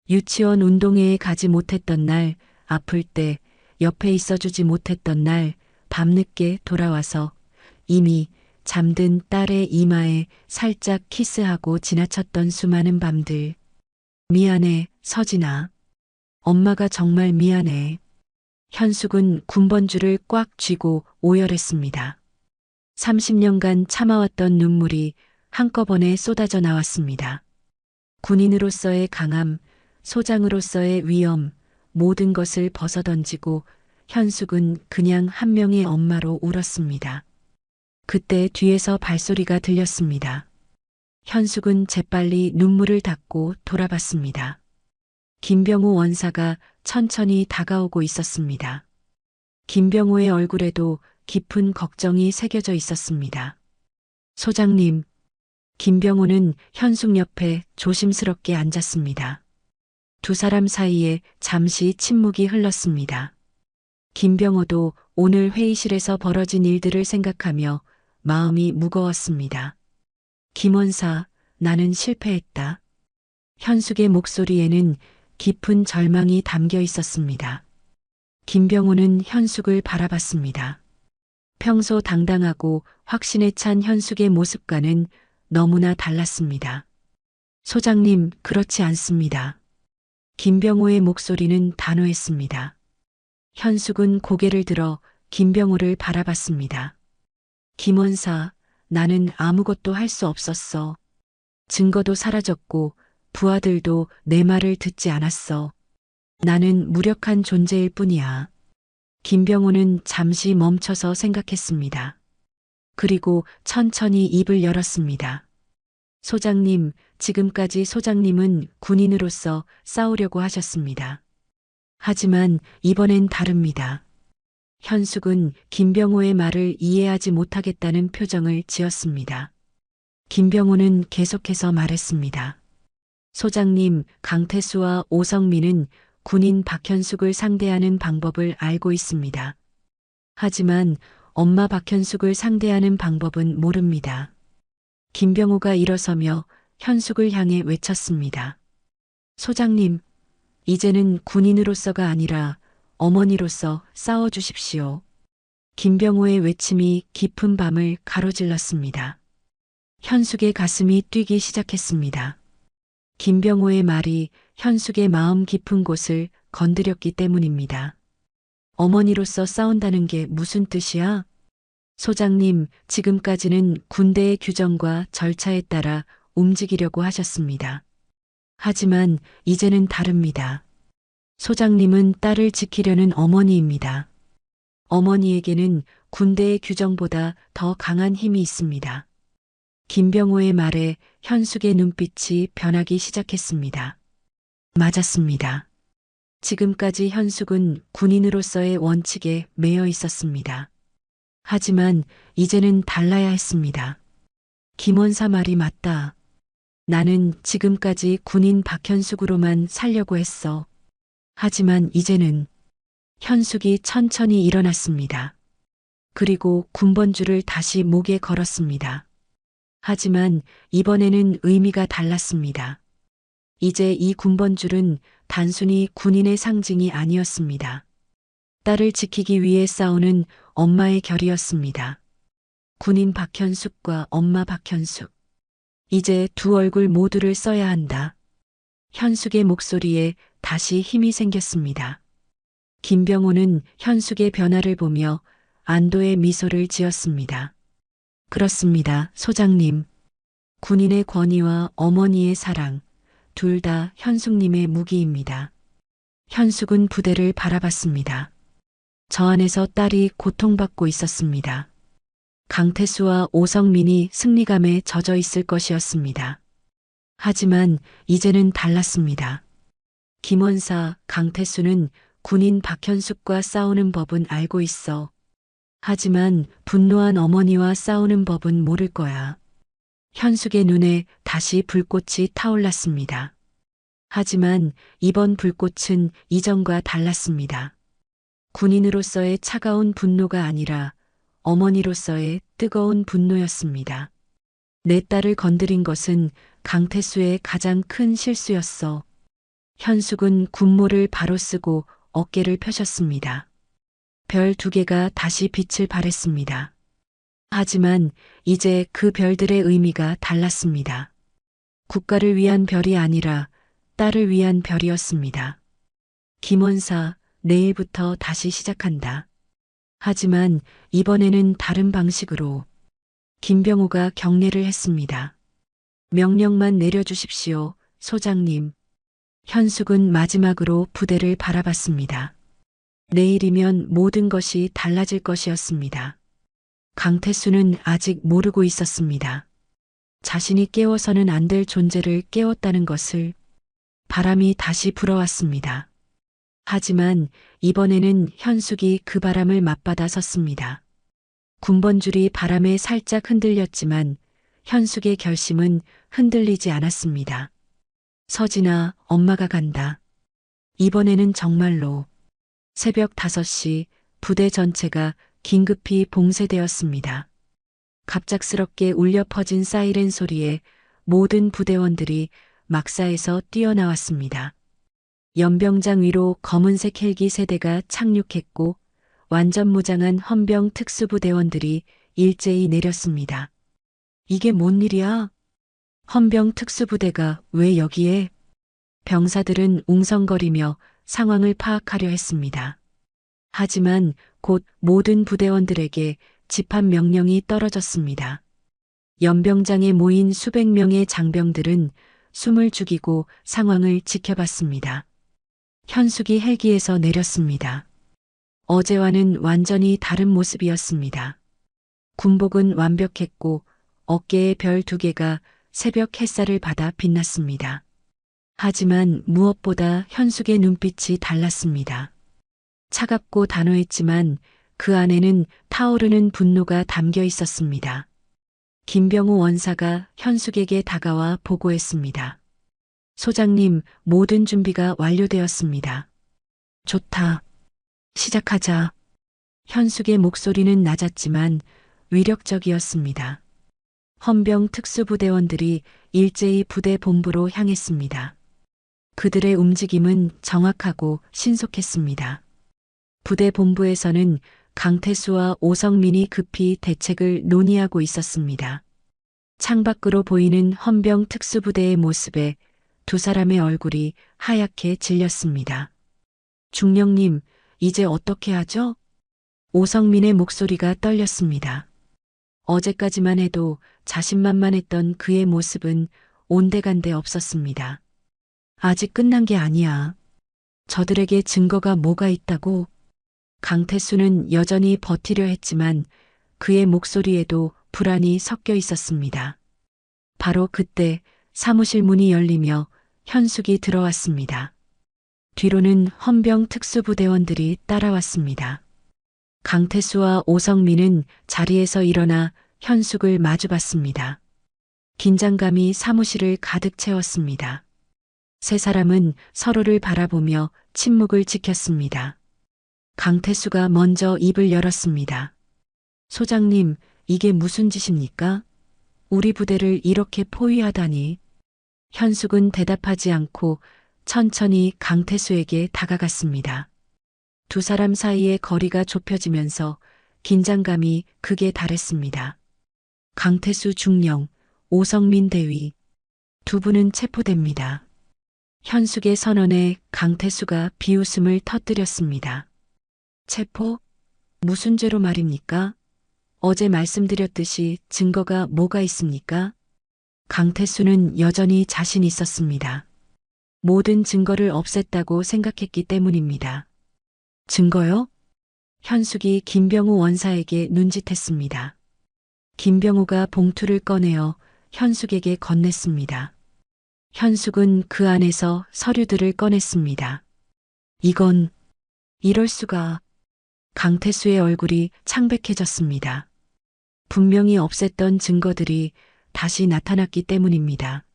유치원 운동회에 가지 못했던 날, 아플 때 옆에 있어주지 못했던 날, 밤늦게 돌아와서 이미 잠든 딸의 이마에 살짝 키스하고 지나쳤던 수많은 밤들. 미안해, 서진아. 엄마가 정말 미안해. 현숙은 군번줄을 꽉 쥐고 오열했습니다. 30년간 참아왔던 눈물이 한꺼번에 쏟아져 나왔습니다. 군인으로서의 강함, 소장으로서의 위엄, 모든 것을 벗어던지고 현숙은 그냥 한 명의 엄마로 울었습니다. 그때 뒤에서 발소리가 들렸습니다. 현숙은 재빨리 눈물을 닦고 돌아봤습니다. 김병호 원사가 천천히 다가오고 있었습니다. 김병호의 얼굴에도 깊은 걱정이 새겨져 있었습니다. 소장님, 김병호는 현숙 옆에 조심스럽게 앉았습니다. 두 사람 사이에 잠시 침묵이 흘렀습니다. 김병호도 오늘 회의실에서 벌어진 일들을 생각하며 마음이 무거웠습니다. 김원사, 나는 실패했다. 현숙의 목소리에는 깊은 절망이 담겨 있었습니다. 김병호는 현숙을 바라봤습니다. 평소 당당하고 확신에 찬 현숙의 모습과는 너무나 달랐습니다. 소장님, 그렇지 않습니다. 김병호의 목소리는 단호했습니다. 현숙은 고개를 들어 김병호를 바라봤습니다. 김원사, 나는 아무것도 할 수 없었어. 증거도 사라졌고 부하들도 내 말을 듣지 않았어. 나는 무력한 존재일 뿐이야. 김병호는 잠시 멈춰서 생각했습니다. 그리고 천천히 입을 열었습니다. 소장님, 지금까지 소장님은 군인으로서 싸우려고 하셨습니다. 하지만 이번엔 다릅니다. 현숙은 김병호의 말을 이해하지 못하겠다는 표정을 지었습니다. 김병호는 계속해서 말했습니다. 소장님, 강태수와 오성민은 군인 박현숙을 상대하는 방법을 알고 있습니다. 하지만 엄마 박현숙을 상대하는 방법은 모릅니다. 김병호가 일어서며 현숙을 향해 외쳤습니다. 소장님, 이제는 군인으로서가 아니라 어머니로서 싸워주십시오. 김병호의 외침이 깊은 밤을 가로질렀습니다. 현숙의 가슴이 뛰기 시작했습니다. 김병호의 말이 현숙의 마음 깊은 곳을 건드렸기 때문입니다. 어머니로서 싸운다는 게 무슨 뜻이야? 소장님, 지금까지는 군대의 규정과 절차에 따라 움직이려고 하셨습니다. 하지만 이제는 다릅니다. 소장님은 딸을 지키려는 어머니입니다. 어머니에게는 군대의 규정보다 더 강한 힘이 있습니다. 김병호의 말에 현숙의 눈빛이 변하기 시작했습니다. 맞았습니다. 지금까지 현숙은 군인으로서의 원칙에 매여 있었습니다. 하지만 이제는 달라야 했습니다. 김원사 말이 맞다. 나는 지금까지 군인 박현숙으로만 살려고 했어. 하지만 이제는 현숙이 천천히 일어났습니다. 그리고 군번줄을 다시 목에 걸었습니다. 하지만 이번에는 의미가 달랐습니다. 이제 이 군번줄은 단순히 군인의 상징이 아니었습니다. 딸을 지키기 위해 싸우는 엄마의 결이었습니다. 군인 박현숙과 엄마 박현숙. 이제 두 얼굴 모두를 써야 한다. 현숙의 목소리에 다시 힘이 생겼습니다. 김병호는 현숙의 변화를 보며 안도의 미소를 지었습니다. 그렇습니다, 소장님. 군인의 권위와 어머니의 사랑, 둘 다 현숙님의 무기입니다. 현숙은 부대를 바라봤습니다. 저 안에서 딸이 고통받고 있었습니다. 강태수와 오성민이 승리감에 젖어 있을 것이었습니다. 하지만 이제는 달랐습니다. 김원사, 강태수는 군인 박현숙과 싸우는 법은 알고 있어. 하지만 분노한 어머니와 싸우는 법은 모를 거야. 현숙의 눈에 다시 불꽃이 타올랐습니다. 하지만 이번 불꽃은 이전과 달랐습니다. 군인으로서의 차가운 분노가 아니라 어머니로서의 뜨거운 분노였습니다. 내 딸을 건드린 것은 강태수의 가장 큰 실수였어. 현숙은 군모를 바로 쓰고 어깨를 펴셨습니다. 별 2개가 다시 빛을 발했습니다. 하지만 이제 그 별들의 의미가 달랐습니다. 국가를 위한 별이 아니라 딸을 위한 별이었습니다. 김원사, 내일부터 다시 시작한다. 하지만 이번에는 다른 방식으로. 김병호가 경례를 했습니다. 명령만 내려주십시오, 소장님. 현숙은 마지막으로 부대를 바라봤습니다. 내일이면 모든 것이 달라질 것이었습니다. 강태수는 아직 모르고 있었습니다. 자신이 깨워서는 안 될 존재를 깨웠다는 것을. 바람이 다시 불어왔습니다. 하지만 이번에는 현숙이 그 바람을 맞받아 섰습니다. 군번줄이 바람에 살짝 흔들렸지만 현숙의 결심은 흔들리지 않았습니다. 서진아, 엄마가 간다. 이번에는 정말로. 새벽 5시 부대 전체가 긴급히 봉쇄되었습니다. 갑작스럽게 울려 퍼진 사이렌 소리에 모든 부대원들이 막사에서 뛰어나왔습니다. 연병장 위로 검은색 헬기 세대가 착륙했고 완전 무장한 헌병 특수부대원들이 일제히 내렸습니다. 이게 뭔 일이야? 헌병 특수부대가 왜 여기에? 병사들은 웅성거리며 상황을 파악하려 했습니다. 하지만 곧 모든 부대원들에게 집합 명령이 떨어졌습니다. 연병장에 모인 수백 명의 장병들은 숨을 죽이고 상황을 지켜봤습니다. 현숙이 헬기에서 내렸습니다. 어제와는 완전히 다른 모습이었습니다. 군복은 완벽했고 어깨에 별 2개가 새벽 햇살을 받아 빛났습니다. 하지만 무엇보다 현숙의 눈빛이 달랐습니다. 차갑고 단호했지만 그 안에는 타오르는 분노가 담겨 있었습니다. 김병호 원사가 현숙에게 다가와 보고했습니다. 소장님, 모든 준비가 완료되었습니다. 좋다. 시작하자. 현숙의 목소리는 낮았지만 위력적이었습니다. 헌병 특수부대원들이 일제히 부대 본부로 향했습니다. 그들의 움직임은 정확하고 신속했습니다. 부대 본부에서는 강태수와 오성민이 급히 대책을 논의하고 있었습니다. 창밖으로 보이는 헌병 특수부대의 모습에 2 사람의 얼굴이 하얗게 질렸습니다. 중령님, 이제 어떻게 하죠? 오성민의 목소리가 떨렸습니다. 어제까지만 해도 자신만만했던 그의 모습은 온데간데 없었습니다. 아직 끝난 게 아니야. 저들에게 증거가 뭐가 있다고? 강태수는 여전히 버티려 했지만 그의 목소리에도 불안이 섞여 있었습니다. 바로 그때 사무실 문이 열리며 현숙이 들어왔습니다. 뒤로는 헌병 특수부대원들이 따라왔습니다. 강태수와 오성민은 자리에서 일어나 현숙을 마주봤습니다. 긴장감이 사무실을 가득 채웠습니다. 3 사람은 서로를 바라보며 침묵을 지켰습니다. 강태수가 먼저 입을 열었습니다. 소장님, 이게 무슨 짓입니까? 우리 부대를 이렇게 포위하다니. 현숙은 대답하지 않고 천천히 강태수에게 다가갔습니다. 2 사람 사이의 거리가 좁혀지면서 긴장감이 극에 달했습니다. 강태수 중령, 오성민 대위. 2 분은 체포됩니다. 현숙의 선언에 강태수가 비웃음을 터뜨렸습니다. 체포? 무슨 죄로 말입니까? 어제 말씀드렸듯이 증거가 뭐가 있습니까? 강태수는 여전히 자신 있었습니다. 모든 증거를 없앴다고 생각했기 때문입니다. 증거요? 현숙이 김병호 원사에게 눈짓했습니다. 김병우가 봉투를 꺼내어 현숙에게 건넸습니다. 현숙은 그 안에서 서류들을 꺼냈습니다. 이건, 이럴 수가. 강태수의 얼굴이 창백해졌습니다. 분명히 없앴던 증거들이 다시 나타났기 때문입니다.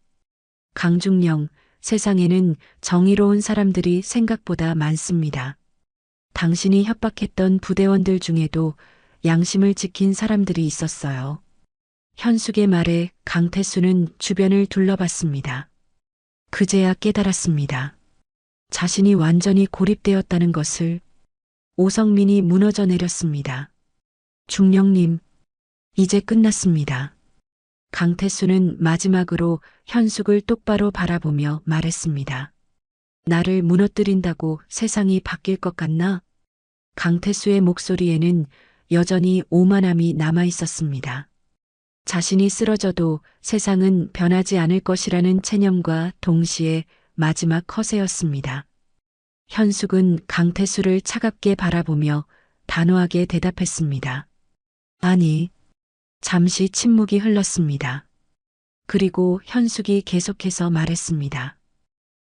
강중령, 세상에는 정의로운 사람들이 생각보다 많습니다. 당신이 협박했던 부대원들 중에도 양심을 지킨 사람들이 있었어요. 현숙의 말에 강태수는 주변을 둘러봤습니다. 그제야 깨달았습니다. 자신이 완전히 고립되었다는 것을. 오성민이 무너져 내렸습니다. 중령님, 이제 끝났습니다. 강태수는 마지막으로 현숙을 똑바로 바라보며 말했습니다. 나를 무너뜨린다고 세상이 바뀔 것 같나? 강태수의 목소리에는 여전히 오만함이 남아 있었습니다. 자신이 쓰러져도 세상은 변하지 않을 것이라는 체념과 동시에 마지막 허세였습니다. 현숙은 강태수를 차갑게 바라보며 단호하게 대답했습니다. 아니. 잠시 침묵이 흘렀습니다. 그리고 현숙이 계속해서 말했습니다.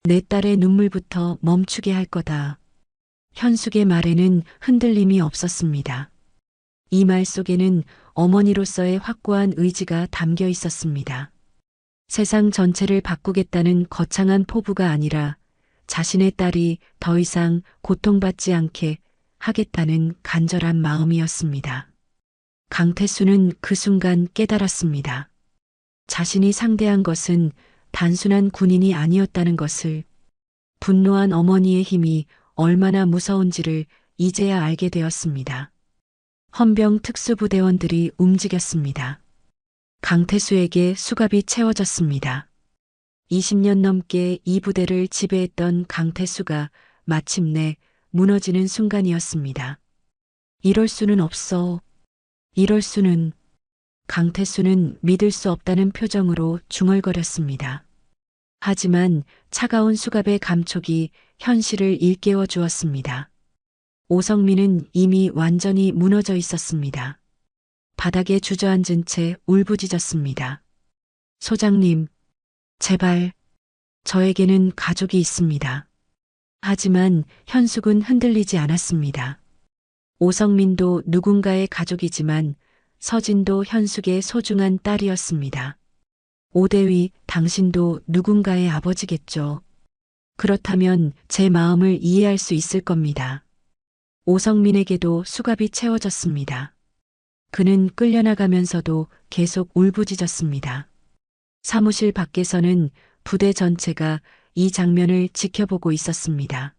내 딸의 눈물부터 멈추게 할 거다. 현숙의 말에는 흔들림이 없었습니다. 이 말 속에는 어머니로서의 확고한 의지가 담겨 있었습니다. 세상 전체를 바꾸겠다는 거창한 포부가 아니라 자신의 딸이 더 이상 고통받지 않게 하겠다는 간절한 마음이었습니다. 강태수는 그 순간 깨달았습니다. 자신이 상대한 것은 단순한 군인이 아니었다는 것을. 분노한 어머니의 힘이 얼마나 무서운지를 이제야 알게 되었습니다. 헌병 특수부대원들이 움직였습니다. 강태수에게 수갑이 채워졌습니다. 20년 넘게 이 부대를 지배했던 강태수가 마침내 무너지는 순간이었습니다. 이럴 수는 없어. 이럴 수는. 강태수는 믿을 수 없다는 표정으로 중얼거렸습니다. 하지만 차가운 수갑의 감촉이 현실을 일깨워 주었습니다. 오성민은 이미 완전히 무너져 있었습니다. 바닥에 주저앉은 채 울부짖었습니다. 소장님, 제발, 저에게는 가족이 있습니다. 하지만 현숙은 흔들리지 않았습니다. 오성민도 누군가의 가족이지만 서진도 현숙의 소중한 딸이었습니다. 오대위, 당신도 누군가의 아버지겠죠. 그렇다면 제 마음을 이해할 수 있을 겁니다. 오성민에게도 수갑이 채워졌습니다. 그는 끌려나가면서도 계속 울부짖었습니다. 사무실 밖에서는 부대 전체가 이 장면을 지켜보고 있었습니다.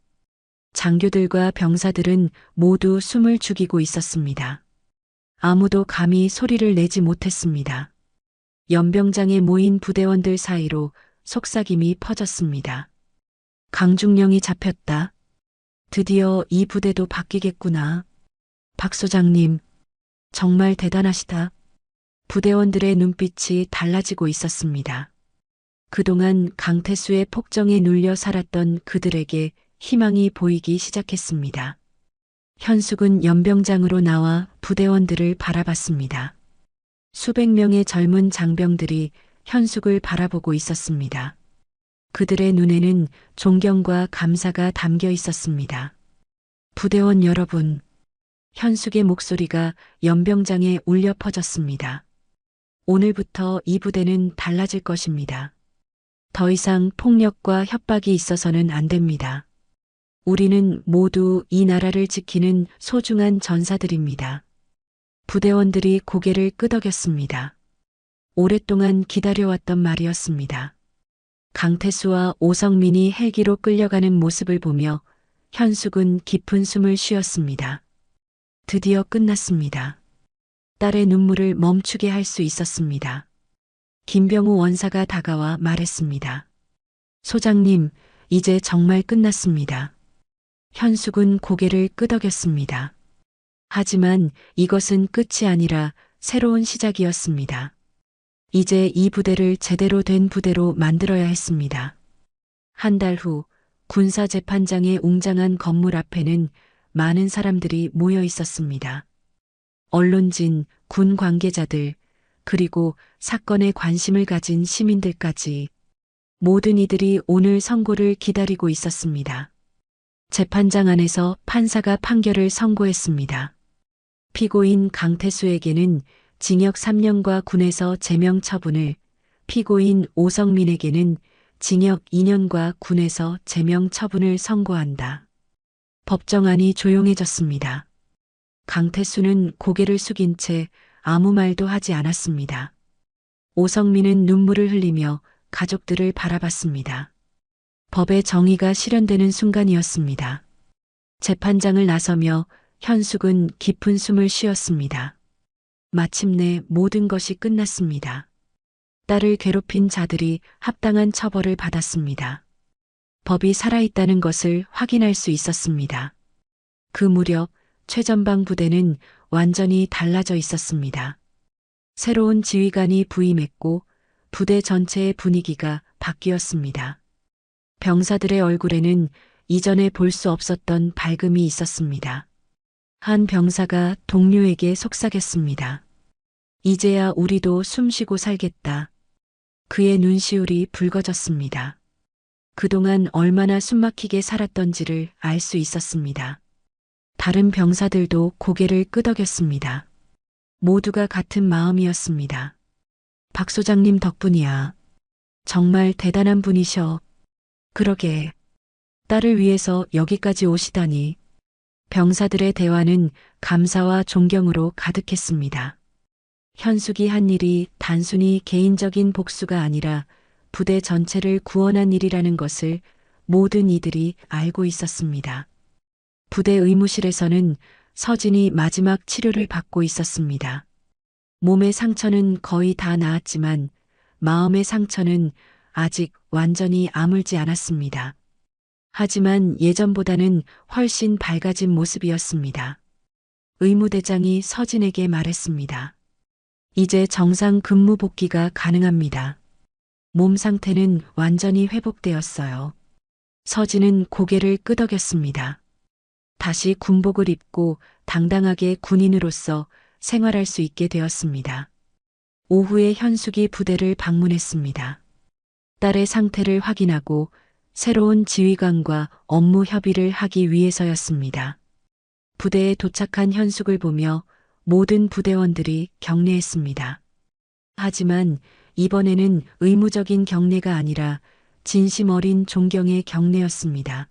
장교들과 병사들은 모두 숨을 죽이고 있었습니다. 아무도 감히 소리를 내지 못했습니다. 연병장에 모인 부대원들 사이로 속삭임이 퍼졌습니다. 강중령이 잡혔다. 드디어 이 부대도 바뀌겠구나. 박 소장님, 정말 대단하시다. 부대원들의 눈빛이 달라지고 있었습니다. 그동안 강태수의 폭정에 눌려 살았던 그들에게 희망이 보이기 시작했습니다. 현숙은 연병장으로 나와 부대원들을 바라봤습니다. 수백 명의 젊은 장병들이 현숙을 바라보고 있었습니다. 그들의 눈에는 존경과 감사가 담겨 있었습니다. 부대원 여러분, 현숙의 목소리가 연병장에 울려 퍼졌습니다. 오늘부터 이 부대는 달라질 것입니다. 더 이상 폭력과 협박이 있어서는 안 됩니다. 우리는 모두 이 나라를 지키는 소중한 전사들입니다. 부대원들이 고개를 끄덕였습니다. 오랫동안 기다려왔던 말이었습니다. 강태수와 오성민이 헬기로 끌려가는 모습을 보며 현숙은 깊은 숨을 쉬었습니다. 드디어 끝났습니다. 딸의 눈물을 멈추게 할 수 있었습니다. 김병우 원사가 다가와 말했습니다. 소장님, 이제 정말 끝났습니다. 현숙은 고개를 끄덕였습니다. 하지만 이것은 끝이 아니라 새로운 시작이었습니다. 이제 이 부대를 제대로 된 부대로 만들어야 했습니다. 한 달 후 군사재판장의 웅장한 건물 앞에는 많은 사람들이 모여 있었습니다. 언론진, 군 관계자들, 그리고 사건에 관심을 가진 시민들까지 모든 이들이 오늘 선고를 기다리고 있었습니다. 재판장 안에서 판사가 판결을 선고했습니다. 피고인 강태수에게는 징역 3년과 군에서 제명 처분을, 피고인 오성민에게는 징역 2년과 군에서 제명 처분을 선고한다. 법정안이 조용해졌습니다. 강태수는 고개를 숙인 채 아무 말도 하지 않았습니다. 오성민은 눈물을 흘리며 가족들을 바라봤습니다. 법의 정의가 실현되는 순간이었습니다. 재판장을 나서며 현숙은 깊은 숨을 쉬었습니다. 마침내 모든 것이 끝났습니다. 딸을 괴롭힌 자들이 합당한 처벌을 받았습니다. 법이 살아있다는 것을 확인할 수 있었습니다. 그 무렵 최전방 부대는 완전히 달라져 있었습니다. 새로운 지휘관이 부임했고 부대 전체의 분위기가 바뀌었습니다. 병사들의 얼굴에는 이전에 볼 수 없었던 밝음이 있었습니다. 한 병사가 동료에게 속삭였습니다. 이제야 우리도 숨쉬고 살겠다. 그의 눈시울이 붉어졌습니다. 그동안 얼마나 숨막히게 살았던지를 알 수 있었습니다. 다른 병사들도 고개를 끄덕였습니다. 모두가 같은 마음이었습니다. 박 소장님 덕분이야. 정말 대단한 분이셔. 그러게. 딸을 위해서 여기까지 오시다니. 병사들의 대화는 감사와 존경으로 가득했습니다. 현숙이 한 일이 단순히 개인적인 복수가 아니라 부대 전체를 구원한 일이라는 것을 모든 이들이 알고 있었습니다. 부대 의무실에서는 서진이 마지막 치료를 받고 있었습니다. 몸의 상처는 거의 다 나았지만 마음의 상처는 아직 완전히 아물지 않았습니다. 하지만 예전보다는 훨씬 밝아진 모습이었습니다. 의무대장이 서진에게 말했습니다. 이제 정상 근무 복귀가 가능합니다. 몸 상태는 완전히 회복되었어요. 서진은 고개를 끄덕였습니다. 다시 군복을 입고 당당하게 군인으로서 생활할 수 있게 되었습니다. 오후에 현숙이 부대를 방문했습니다. 딸의 상태를 확인하고 새로운 지휘관과 업무 협의를 하기 위해서였습니다. 부대에 도착한 현숙을 보며 모든 부대원들이 경례했습니다. 하지만 이번에는 의무적인 경례가 아니라 진심 어린 존경의 경례였습니다.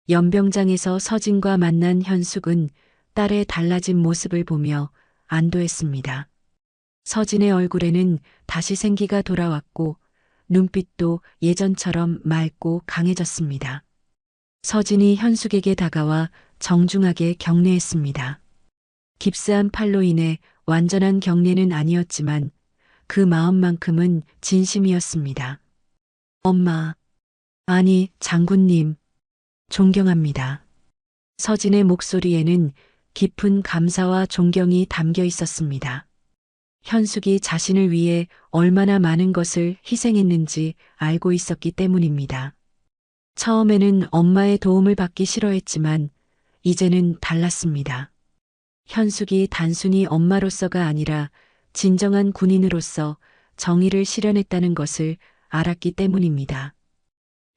연병장에서 서진과 만난 현숙은 딸의 달라진 모습을 보며 안도했습니다. 서진의 얼굴에는 다시 생기가 돌아왔고 눈빛도 예전처럼 맑고 강해졌습니다. 서진이 현숙에게 다가와 정중하게 경례했습니다. 깁스한 팔로 인해 완전한 경례는 아니었지만 그 마음만큼은 진심이었습니다. 엄마, 아니 장군님, 존경합니다. 서진의 목소리에는 깊은 감사와 존경이 담겨 있었습니다. 현숙이 자신을 위해 얼마나 많은 것을 희생했는지 알고 있었기 때문입니다. 처음에는 엄마의 도움을 받기 싫어했지만 이제는 달랐습니다. 현숙이 단순히 엄마로서가 아니라 진정한 군인으로서 정의를 실현했다는 것을 알았기 때문입니다.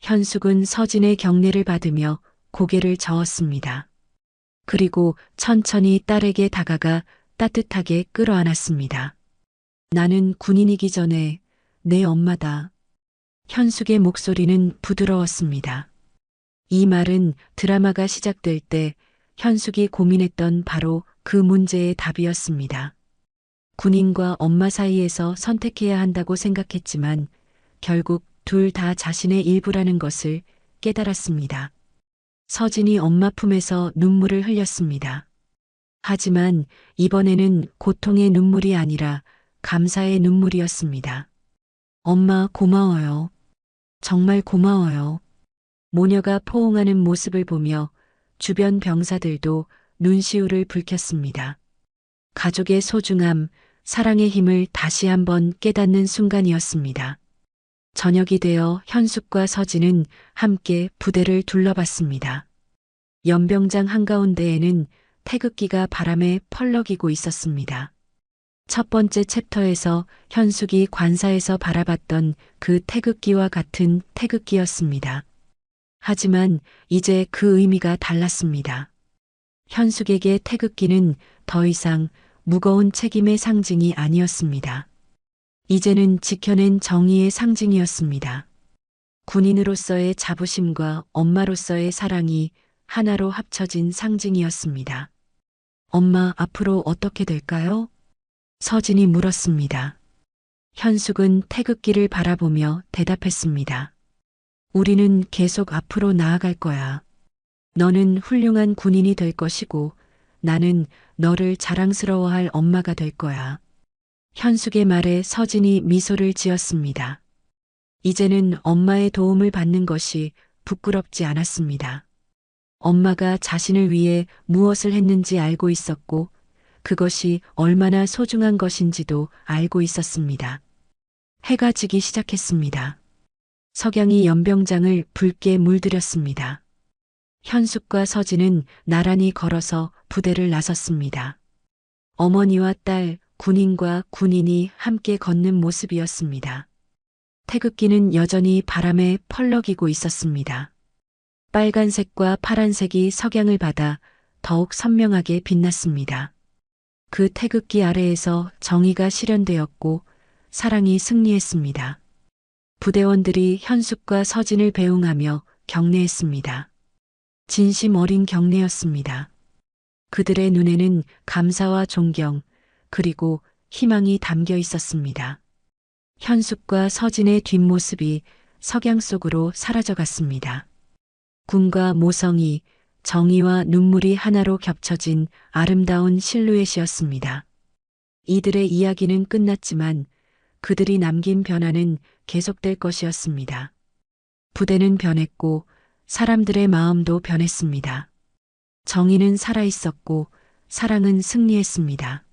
현숙은 서진의 경례를 받으며 고개를 저었습니다. 그리고 천천히 딸에게 다가가 따뜻하게 끌어안았습니다. 나는 군인이기 전에 내 엄마다. 현숙의 목소리는 부드러웠습니다. 이 말은 드라마가 시작될 때 현숙이 고민했던 바로 그 문제의 답이었습니다. 군인과 엄마 사이에서 선택해야 한다고 생각했지만 결국 둘 다 자신의 일부라는 것을 깨달았습니다. 서진이 엄마 품에서 눈물을 흘렸습니다. 하지만 이번에는 고통의 눈물이 아니라 감사의 눈물이었습니다. 엄마 고마워요. 정말 고마워요. 모녀가 포옹하는 모습을 보며 주변 병사들도 눈시울을 붉혔습니다. 가족의 소중함, 사랑의 힘을 다시 한번 깨닫는 순간이었습니다. 저녁이 되어 현숙과 서진은 함께 부대를 둘러봤습니다. 연병장 한가운데에는 태극기가 바람에 펄럭이고 있었습니다. 첫 번째 챕터에서 현숙이 관사에서 바라봤던 그 태극기와 같은 태극기였습니다. 하지만 이제 그 의미가 달랐습니다. 현숙에게 태극기는 더 이상 무거운 책임의 상징이 아니었습니다. 이제는 지켜낸 정의의 상징이었습니다. 군인으로서의 자부심과 엄마로서의 사랑이 하나로 합쳐진 상징이었습니다. 엄마, 앞으로 어떻게 될까요? 서진이 물었습니다. 현숙은 태극기를 바라보며 대답했습니다. 우리는 계속 앞으로 나아갈 거야. 너는 훌륭한 군인이 될 것이고 나는 너를 자랑스러워할 엄마가 될 거야. 현숙의 말에 서진이 미소를 지었습니다. 이제는 엄마의 도움을 받는 것이 부끄럽지 않았습니다. 엄마가 자신을 위해 무엇을 했는지 알고 있었고 그것이 얼마나 소중한 것인지도 알고 있었습니다. 해가 지기 시작했습니다. 석양이 연병장을 붉게 물들였습니다. 현숙과 서진은 나란히 걸어서 부대를 나섰습니다. 어머니와 딸, 군인과 군인이 함께 걷는 모습이었습니다. 태극기는 여전히 바람에 펄럭이고 있었습니다. 빨간색과 파란색이 석양을 받아 더욱 선명하게 빛났습니다. 그 태극기 아래에서 정의가 실현되었고 사랑이 승리했습니다. 부대원들이 현숙과 서진을 배웅하며 격려했습니다. 진심 어린 격려였습니다. 그들의 눈에는 감사와 존경, 그리고 희망이 담겨 있었습니다. 현숙과 서진의 뒷모습이 석양 속으로 사라져갔습니다. 군과 모성이, 정의와 눈물이 하나로 겹쳐진 아름다운 실루엣이었습니다. 이들의 이야기는 끝났지만 그들이 남긴 변화는 계속될 것이었습니다. 부대는 변했고 사람들의 마음도 변했습니다. 정의는 살아있었고 사랑은 승리했습니다.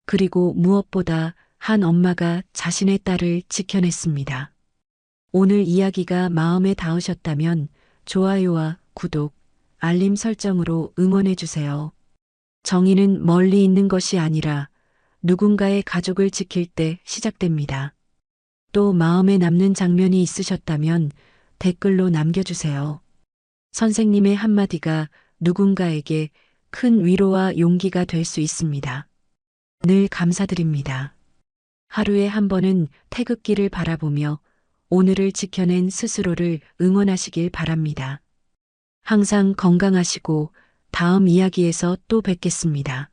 그리고 무엇보다 한 엄마가 자신의 딸을 지켜냈습니다. 오늘 이야기가 마음에 닿으셨다면 좋아요와 구독, 알림 설정으로 응원해주세요. 정의는 멀리 있는 것이 아니라 누군가의 가족을 지킬 때 시작됩니다. 또 마음에 남는 장면이 있으셨다면 댓글로 남겨주세요. 선생님의 한마디가 누군가에게 큰 위로와 용기가 될 수 있습니다. 늘 감사드립니다. 하루에 한 번은 태극기를 바라보며 오늘을 지켜낸 스스로를 응원하시길 바랍니다. 항상 건강하시고 다음 이야기에서 또 뵙겠습니다.